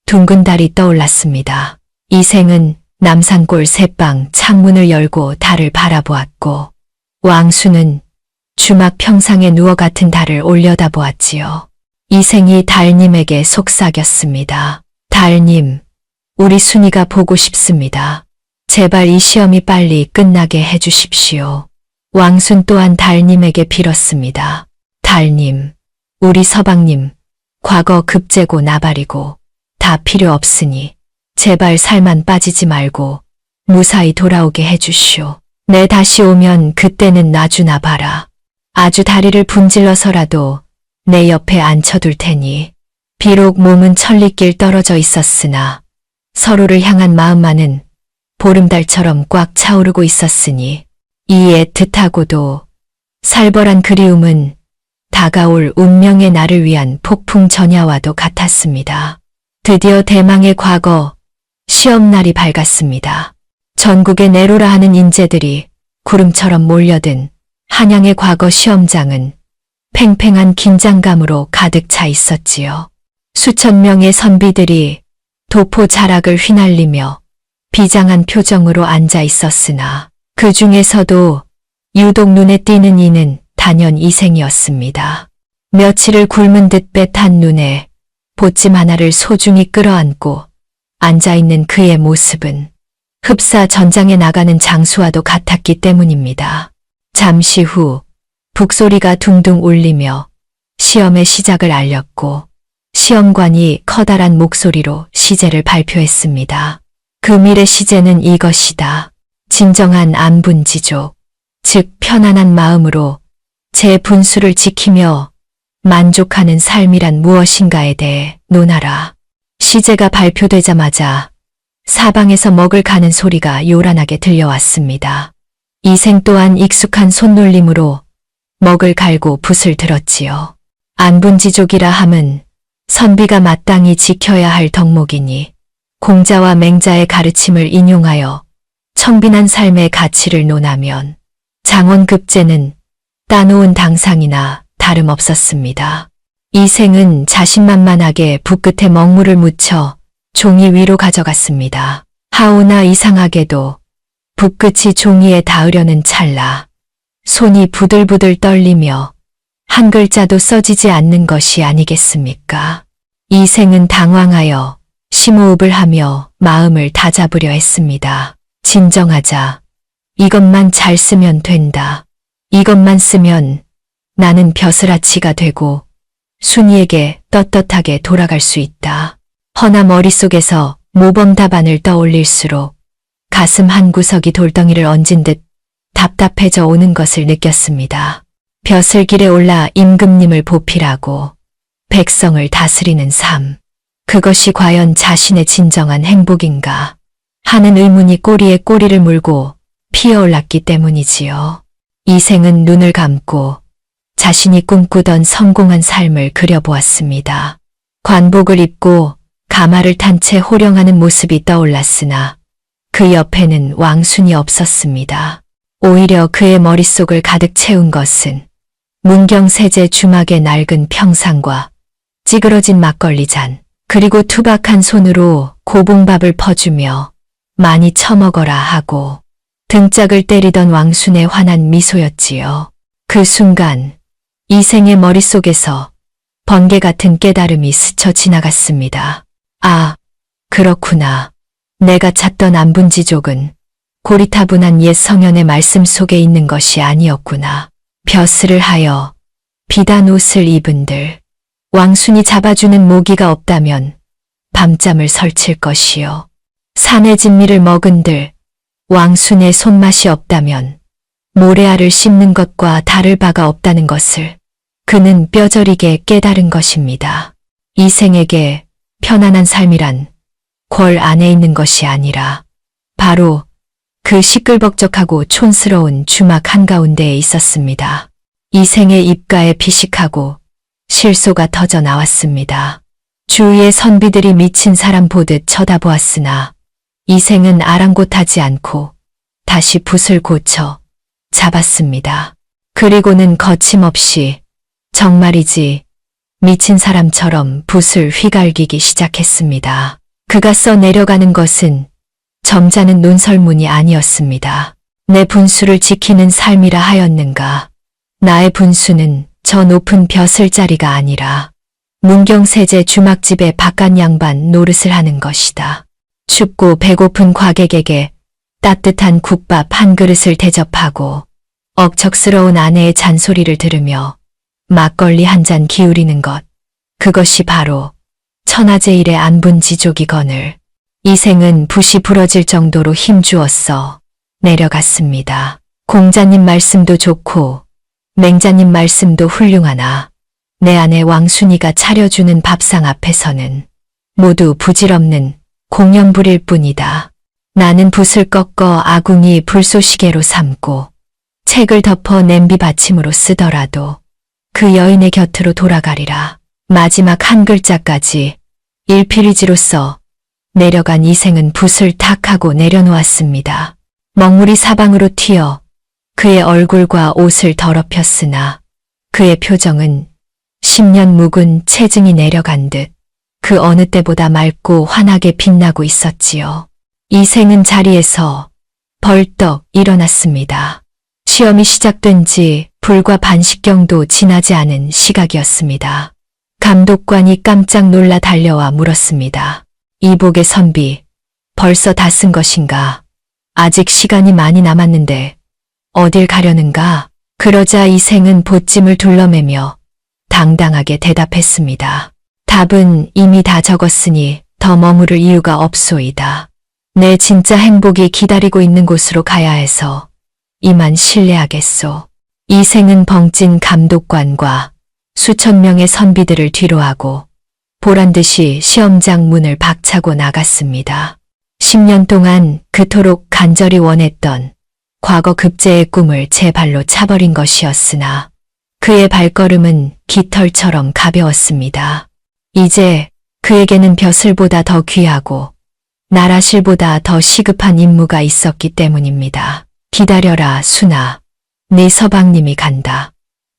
둥근 달이 떠올랐습니다. 이생은 남산골 새방 창문을 열고 달을 바라보았고 왕수는 주막 평상에 누워 같은 달을 올려다보았지요. 이생이 달님에게 속삭였습니다. 달님, 우리 순이가 보고 싶습니다. 제발 이 시험이 빨리 끝나게 해주십시오. 왕순 또한 달님에게 빌었습니다. 달님, 우리 서방님, 과거 급제고 나발이고 다 필요 없으니 제발 살만 빠지지 말고 무사히 돌아오게 해주시오. 내 다시 오면 그때는 놔주나 봐라. 아주 다리를 분질러서라도 내 옆에 앉혀둘 테니. 비록 몸은 천리길 떨어져 있었으나 서로를 향한 마음만은 보름달처럼 꽉 차오르고 있었으니 이 애틋하고도 살벌한 그리움은 다가올 운명의 나를 위한 폭풍 전야와도 같았습니다. 드디어 대망의 과거 시험날이 밝았습니다. 전국에 내로라 하는 인재들이 구름처럼 몰려든 한양의 과거 시험장은 팽팽한 긴장감으로 가득 차 있었지요. 수천 명의 선비들이 도포 자락을 휘날리며 비장한 표정으로 앉아 있었으나 그 중에서도 유독 눈에 띄는 이는 단연 이생이었습니다. 며칠을 굶은 듯 빼탄 눈에 보찜 하나를 소중히 끌어안고 앉아있는 그의 모습은 흡사 전장에 나가는 장수와도 같았기 때문입니다. 잠시 후 북소리가 둥둥 울리며 시험의 시작을 알렸고 시험관이 커다란 목소리로 시제를 발표했습니다. 금일의 시제는 이것이다. 진정한 안분지족, 즉 편안한 마음으로 제 분수를 지키며 만족하는 삶이란 무엇인가에 대해 논하라. 시제가 발표되자마자 사방에서 먹을 가는 소리가 요란하게 들려왔습니다. 이생 또한 익숙한 손놀림으로 먹을 갈고 붓을 들었지요. 안분지족이라 함은 선비가 마땅히 지켜야 할 덕목이니 공자와 맹자의 가르침을 인용하여 청빈한 삶의 가치를 논하면 장원급제는 따놓은 당상이나 다름없었습니다. 이생은 자신만만하게 붓끝에 먹물을 묻혀 종이 위로 가져갔습니다. 하오나 이상하게도 붓끝이 종이에 닿으려는 찰나 손이 부들부들 떨리며 한 글자도 써지지 않는 것이 아니겠습니까? 이생은 당황하여 심호흡을 하며 마음을 다잡으려 했습니다. 진정하자. 이것만 잘 쓰면 된다. 이것만 쓰면 나는 벼슬아치가 되고 순이에게 떳떳하게 돌아갈 수 있다. 허나 머릿속에서 모범 답안을 떠올릴수록 가슴 한 구석이 돌덩이를 얹은 듯 답답해져 오는 것을 느꼈습니다. 벼슬길에 올라 임금님을 보필하고 백성을 다스리는 삶. 그것이 과연 자신의 진정한 행복인가 하는 의문이 꼬리에 꼬리를 물고 피어올랐기 때문이지요. 이생은 눈을 감고 자신이 꿈꾸던 성공한 삶을 그려보았습니다. 관복을 입고 가마를 탄 채 호령하는 모습이 떠올랐으나 그 옆에는 왕순이 없었습니다. 오히려 그의 머릿속을 가득 채운 것은 문경세제 주막의 낡은 평상과 찌그러진 막걸리 잔, 그리고 투박한 손으로 고봉밥을 퍼주며 많이 처먹어라 하고 등짝을 때리던 왕순의 환한 미소였지요. 그 순간 이생의 머릿속에서 번개 같은 깨달음이 스쳐 지나갔습니다. 아, 그렇구나. 내가 찾던 안분지족은 고리타분한 옛 성현의 말씀 속에 있는 것이 아니었구나. 벼슬을 하여 비단 옷을 입은들 왕순이 잡아주는 모기가 없다면 밤잠을 설칠 것이요. 산의 진미를 먹은들 왕순의 손맛이 없다면 모래알을 씹는 것과 다를 바가 없다는 것을 그는 뼈저리게 깨달은 것입니다. 이 생에게 편안한 삶이란 궐 안에 있는 것이 아니라 바로 그 시끌벅적하고 촌스러운 주막 한가운데에 있었습니다. 이 생의 입가에 피식하고 실소가 터져 나왔습니다. 주위의 선비들이 미친 사람 보듯 쳐다보았으나 이생은 아랑곳하지 않고 다시 붓을 고쳐 잡았습니다. 그리고는 거침없이 정말이지 미친 사람처럼 붓을 휘갈기기 시작했습니다. 그가 써 내려가는 것은 점잖은 논설문이 아니었습니다. 내 분수를 지키는 삶이라 하였는가. 나의 분수는 저 높은 벼슬자리가 아니라 문경세제 주막집의 바깥 양반 노릇을 하는 것이다. 춥고 배고픈 과객에게 따뜻한 국밥 한 그릇을 대접하고 억척스러운 아내의 잔소리를 들으며 막걸리 한 잔 기울이는 것. 그것이 바로 천하제일의 안분지족이거늘. 이생은 붓이 부러질 정도로 힘주었어 내려갔습니다. 공자님 말씀도 좋고 맹자님 말씀도 훌륭하나 내 아내 왕순이가 차려주는 밥상 앞에서는 모두 부질없는 공연불일 뿐이다. 나는 붓을 꺾어 아궁이 불쏘시개로 삼고 책을 덮어 냄비 받침으로 쓰더라도 그 여인의 곁으로 돌아가리라. 마지막 한 글자까지 일필이지로써 내려간 이생은 붓을 탁 하고 내려놓았습니다. 먹물이 사방으로 튀어 그의 얼굴과 옷을 더럽혔으나 그의 표정은 10년 묵은 체증이 내려간 듯 그 어느 때보다 맑고 환하게 빛나고 있었지요. 이생은 자리에서 벌떡 일어났습니다. 시험이 시작된 지 불과 반씩경도 지나지 않은 시각이었습니다. 감독관이 깜짝 놀라 달려와 물었습니다. 이복의 선비, 벌써 다 쓴 것인가? 아직 시간이 많이 남았는데 어딜 가려는가? 그러자 이생은 보찜을 둘러매며 당당하게 대답했습니다. 답은 이미 다 적었으니 더 머무를 이유가 없소이다. 내 진짜 행복이 기다리고 있는 곳으로 가야 해서 이만 실례하겠소. 이생은 벙찐 감독관과 수천 명의 선비들을 뒤로하고 보란듯이 시험장 문을 박차고 나갔습니다. 10년 동안 그토록 간절히 원했던 과거 급제의 꿈을 제 발로 차버린 것이었으나 그의 발걸음은 깃털처럼 가벼웠습니다. 이제 그에게는 벼슬보다 더 귀하고 나라실보다 더 시급한 임무가 있었기 때문입니다. 기다려라 순아. 네 서방님이 간다.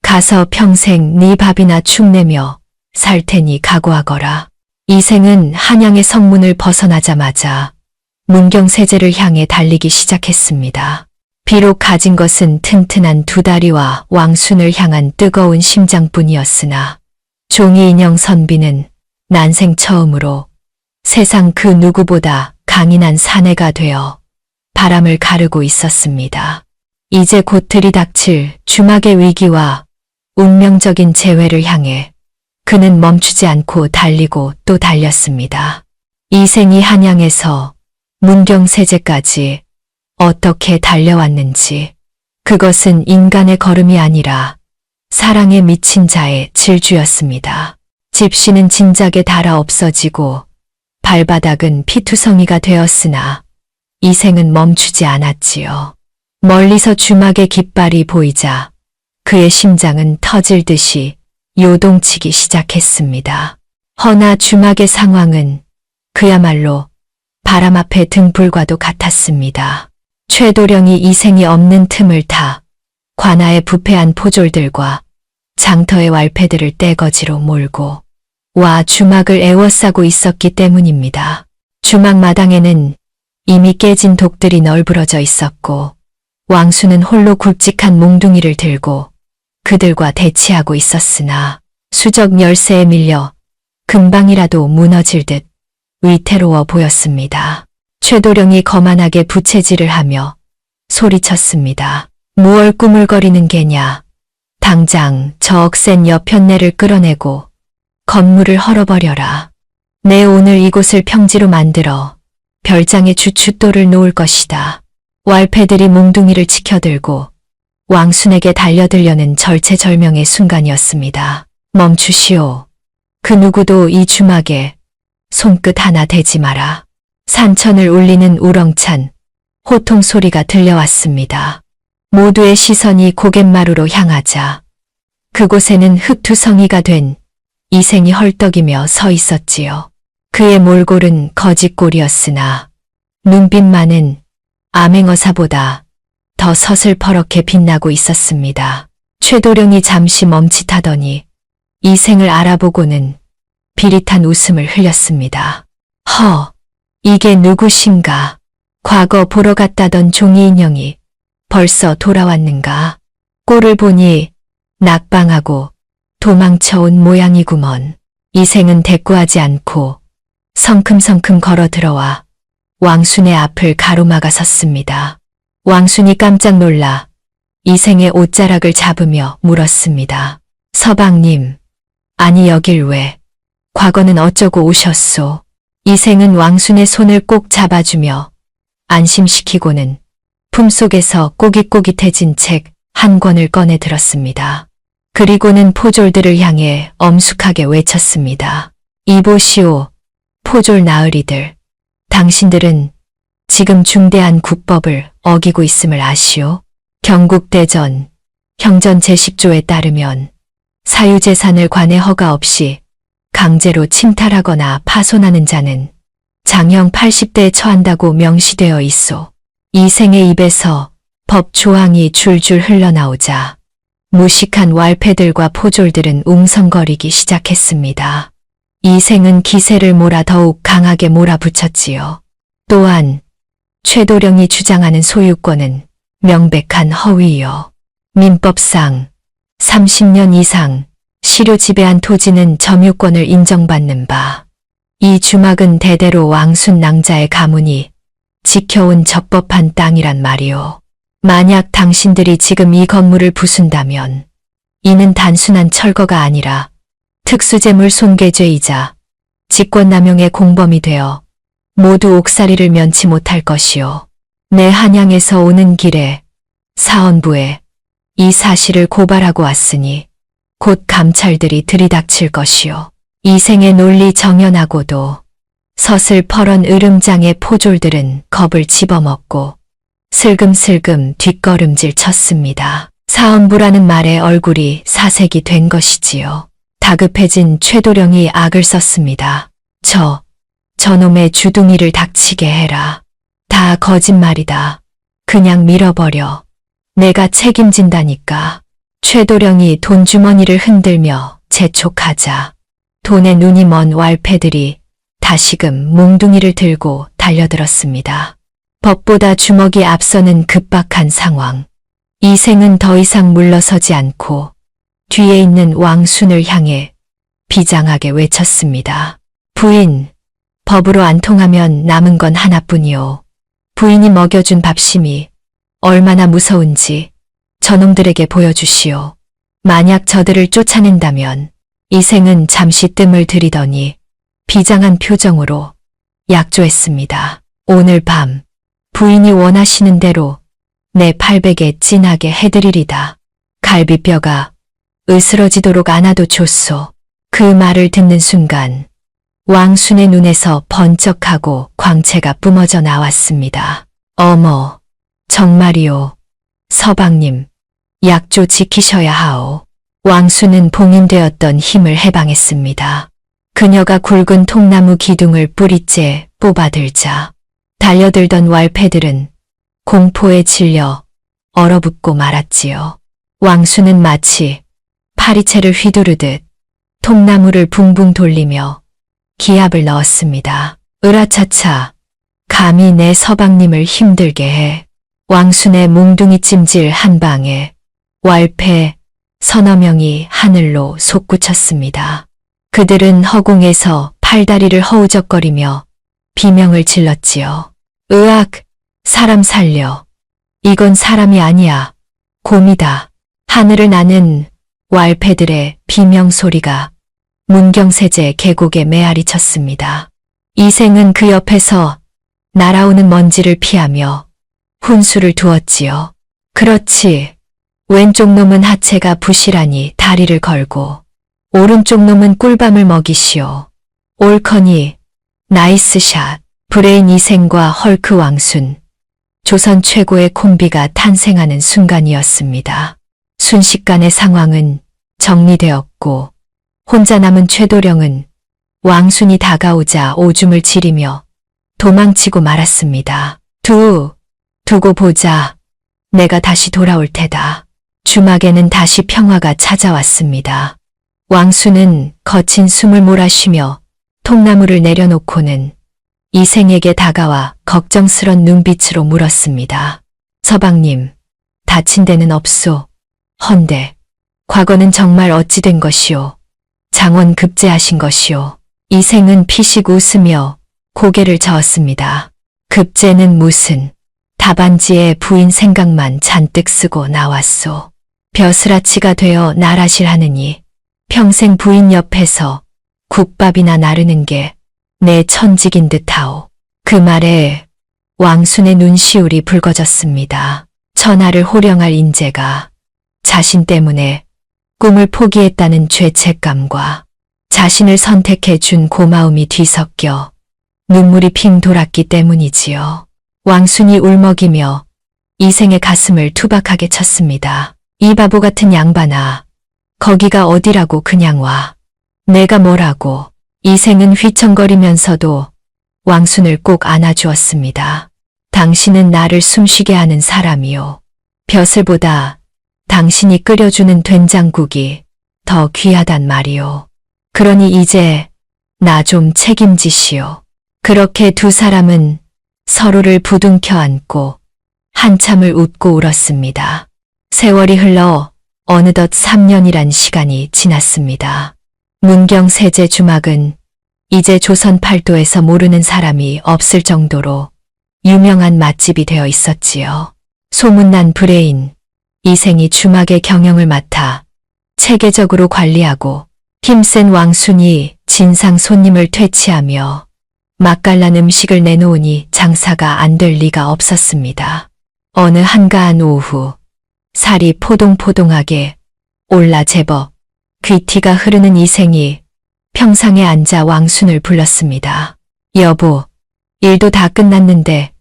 가서 평생 네 밥이나 축내며 살 테니 각오하거라. 이생은 한양의 성문을 벗어나자마자 문경세제를 향해 달리기 시작했습니다. 비록 가진 것은 튼튼한 두 다리와 왕순을 향한 뜨거운 심장뿐이었으나 종이 인형 선비는 난생 처음으로 세상 그 누구보다 강인한 사내가 되어 바람을 가르고 있었습니다. 이제 곧 들이닥칠 주막의 위기와 운명적인 재회를 향해 그는 멈추지 않고 달리고 또 달렸습니다. 이생이 한양에서 문경세제까지 어떻게 달려왔는지, 그것은 인간의 걸음이 아니라 사랑에 미친 자의 질주였습니다. 집시는 진작에 닳아 없어지고 발바닥은 피투성이가 되었으나 이생은 멈추지 않았지요. 멀리서 주막의 깃발이 보이자 그의 심장은 터질 듯이 요동치기 시작했습니다. 허나 주막의 상황은 그야말로 바람 앞의 등불과도 같았습니다. 최도령이 이생이 없는 틈을 타 관아의 부패한 포졸들과 장터의 왈패들을 떼거지로 몰고 와 주막을 에워싸고 있었기 때문입니다. 주막 마당에는 이미 깨진 독들이 널브러져 있었고 왕수는 홀로 굵직한 몽둥이를 들고 그들과 대치하고 있었으나 수적 열세에 밀려 금방이라도 무너질 듯 위태로워 보였습니다. 최도령이 거만하게 부채질을 하며 소리쳤습니다. 무얼 꾸물거리는 게냐. 당장 저 억센 여편네를 끌어내고 건물을 헐어버려라. 내 오늘 이곳을 평지로 만들어 별장에 주춧돌을 놓을 것이다. 왈패들이 몽둥이를 치켜들고 왕순에게 달려들려는 절체절명의 순간이었습니다. 멈추시오. 그 누구도 이 주막에 손끝 하나 대지 마라. 산천을 울리는 우렁찬 호통 소리가 들려왔습니다. 모두의 시선이 고갯마루로 향하자 그곳에는 흑투성이가 된 이생이 헐떡이며 서 있었지요. 그의 몰골은 거짓골이었으나 눈빛만은 암행어사보다 더 서슬퍼렇게 빛나고 있었습니다. 최도령이 잠시 멈칫하더니 이생을 알아보고는 비릿한 웃음을 흘렸습니다. 이게 누구신가? 과거 보러 갔다던 종이 인형이 벌써 돌아왔는가? 꼴을 보니 낙방하고 도망쳐온 모양이구먼. 이생은 대꾸하지 않고 성큼성큼 걸어 들어와 왕순의 앞을 가로막아 섰습니다. 왕순이 깜짝 놀라 이생의 옷자락을 잡으며 물었습니다. 서방님, 아니 여길 왜? 과거는 어쩌고 오셨소? 이생은 왕순의 손을 꼭 잡아주며 안심시키고는 품속에서 꼬깃꼬깃해진 책 한 권을 꺼내 들었습니다. 그리고는 포졸들을 향해 엄숙하게 외쳤습니다. 이보시오, 포졸 나으리들. 당신들은 지금 중대한 국법을 어기고 있음을 아시오? 경국대전 형전 제10조에 따르면 사유재산을 관의 허가 없이 강제로 침탈하거나 파손하는 자는 장형 80대에 처한다고 명시되어 있소. 이생의 입에서 법 조항이 줄줄 흘러나오자 무식한 왈패들과 포졸들은 웅성거리기 시작했습니다. 이생은 기세를 몰아 더욱 강하게 몰아붙였지요. 또한 최도령이 주장하는 소유권은 명백한 허위요. 민법상 30년 이상 시료 지배한 토지는 점유권을 인정받는 바. 이 주막은 대대로 왕순 낭자의 가문이 지켜온 적법한 땅이란 말이오. 만약 당신들이 지금 이 건물을 부순다면 이는 단순한 철거가 아니라 특수재물 손괴죄이자 직권남용의 공범이 되어 모두 옥살이를 면치 못할 것이오. 내 한양에서 오는 길에 사헌부에 이 사실을 고발하고 왔으니 곧 감찰들이 들이닥칠 것이오. 이생의 논리 정연하고도 서슬퍼런 으름장의 포졸들은 겁을 집어먹고 슬금슬금 뒷걸음질 쳤습니다. 사헌부라는 말에 얼굴이 사색이 된 것이지요. 다급해진 최도령이 악을 썼습니다. 저놈의 주둥이를 닥치게 해라. 다 거짓말이다. 그냥 밀어버려. 내가 책임진다니까. 최도령이 돈주머니를 흔들며 재촉하자 돈에 눈이 먼 왈패들이 다시금 몽둥이를 들고 달려들었습니다. 법보다 주먹이 앞서는 급박한 상황. 이생은 더 이상 물러서지 않고 뒤에 있는 왕순을 향해 비장하게 외쳤습니다. 부인, 법으로 안 통하면 남은 건 하나뿐이오. 부인이 먹여준 밥심이 얼마나 무서운지 저놈들에게 보여주시오. 만약 저들을 쫓아낸다면 이생은 잠시 뜸을 들이더니 비장한 표정으로 약조했습니다. 오늘 밤 부인이 원하시는 대로 내 팔백에 진하게 해드리리다. 갈비뼈가 으스러지도록 안아도 좋소. 그 말을 듣는 순간 왕순의 눈에서 번쩍하고 광채가 뿜어져 나왔습니다. 어머, 정말이오. 서방님, 약조 지키셔야 하오. 왕순은 봉인되었던 힘을 해방했습니다. 그녀가 굵은 통나무 기둥을 뿌리째 뽑아들자 달려들던 왈패들은 공포에 질려 얼어붙고 말았지요. 왕순은 마치 파리채를 휘두르듯 통나무를 붕붕 돌리며 기합을 넣었습니다. 으라차차, 감히 내 서방님을 힘들게 해. 왕순의 몽둥이 찜질 한 방에 왈패 서너 명이 하늘로 솟구쳤습니다. 그들은 허공에서 팔다리를 허우적거리며 비명을 질렀지요. 으악, 사람 살려. 이건 사람이 아니야. 곰이다. 하늘을 나는 왈패들의 비명소리가 문경세제 계곡에 메아리 쳤습니다. 이생은 그 옆에서 날아오는 먼지를 피하며 훈수를 두었지요. 그렇지. 왼쪽 놈은 하체가 부실하니 다리를 걸고 오른쪽 놈은 꿀밤을 먹이시오. 옳거니 나이스 샷. 브레인 이생과 헐크 왕순. 조선 최고의 콤비가 탄생하는 순간이었습니다. 순식간에 상황은 정리되었고 혼자 남은 최도령은 왕순이 다가오자 오줌을 지리며 도망치고 말았습니다. 두고 보자. 내가 다시 돌아올 테다. 주막에는 다시 평화가 찾아왔습니다. 왕순은 거친 숨을 몰아쉬며 통나무를 내려놓고는 이생에게 다가와 걱정스런 눈빛으로 물었습니다. 서방님, 다친 데는 없소. 헌데, 과거는 정말 어찌 된 것이오. 장원 급제하신 것이오. 이생은 피식 웃으며 고개를 저었습니다. 급제는 무슨, 답안지에 부인 생각만 잔뜩 쓰고 나왔소. 벼슬아치가 되어 나라실 하느니 평생 부인 옆에서 국밥이나 나르는 게 내 천직인 듯하오. 그 말에 왕순의 눈시울이 붉어졌습니다. 천하를 호령할 인재가 자신 때문에 꿈을 포기했다는 죄책감과 자신을 선택해 준 고마움이 뒤섞여 눈물이 핑 돌았기 때문이지요. 왕순이 울먹이며 이생의 가슴을 투박하게 쳤습니다. 이 바보 같은 양반아, 거기가 어디라고 그냥 와. 내가 뭐라고. 이생은 휘청거리면서도 왕순을 꼭 안아주었습니다. 당신은 나를 숨쉬게 하는 사람이요. 벼슬보다 당신이 끓여주는 된장국이 더 귀하단 말이요. 그러니 이제 나 좀 책임지시오. 그렇게 두 사람은 서로를 부둥켜 안고 한참을 웃고 울었습니다. 세월이 흘러 어느덧 3년이란 시간이 지났습니다. 문경세제 주막은 이제 조선 팔도에서 모르는 사람이 없을 정도로 유명한 맛집이 되어 있었지요. 소문난 브레인, 이생이 주막의 경영을 맡아 체계적으로 관리하고 힘센 왕순이 진상 손님을 퇴치하며 맛깔난 음식을 내놓으니 장사가 안 될 리가 없었습니다. 어느 한가한 오후, 살이 포동포동하게 올라 제법 귀티가 흐르는 이생이 평상에 앉아 왕순을 불렀습니다. 여보, 일도 다 끝났는데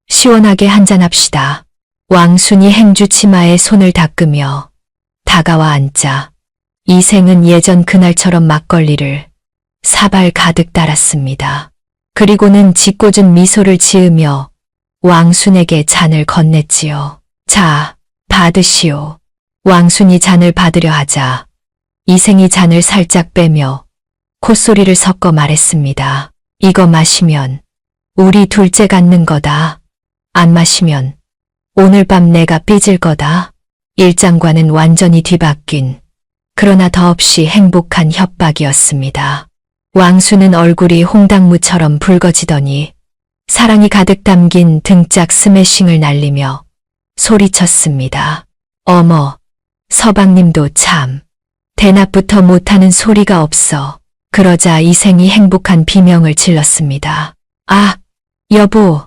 시원하게 한잔합시다. 왕순이 행주치마에 손을 닦으며 다가와 앉자 이생은 예전 그날처럼 막걸리를 사발 가득 따랐습니다. 그리고는 짓궂은 미소를 지으며 왕순에게 잔을 건넸지요. 자, 받으시오. 왕순이 잔을 받으려 하자 이생이 잔을 살짝 빼며 콧소리를 섞어 말했습니다. 이거 마시면 우리 둘째 갖는 거다. 안 마시면 오늘 밤 내가 삐질 거다. 일장과는 완전히 뒤바뀐 그러나 더없이 행복한 협박이었습니다. 왕순은 얼굴이 홍당무처럼 붉어지더니 사랑이 가득 담긴 등짝 스매싱을 날리며 소리쳤습니다. 어머, 서방님도 참 대낮부터 못하는 소리가 없어. 그러자 이생이 행복한 비명을 질렀습니다. 아, 여보,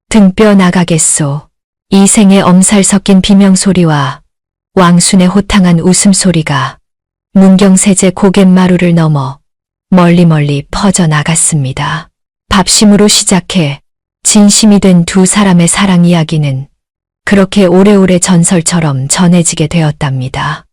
등뼈 나가겠소. 이생의 엄살 섞인 비명소리와 왕순의 호탕한 웃음소리가 문경세제 고갯마루를 넘어 멀리 퍼져나갔습니다. 밥심으로 시작해 진심이 된 두 사람의 사랑 이야기는 그렇게 오래오래 전설처럼 전해지게 되었답니다.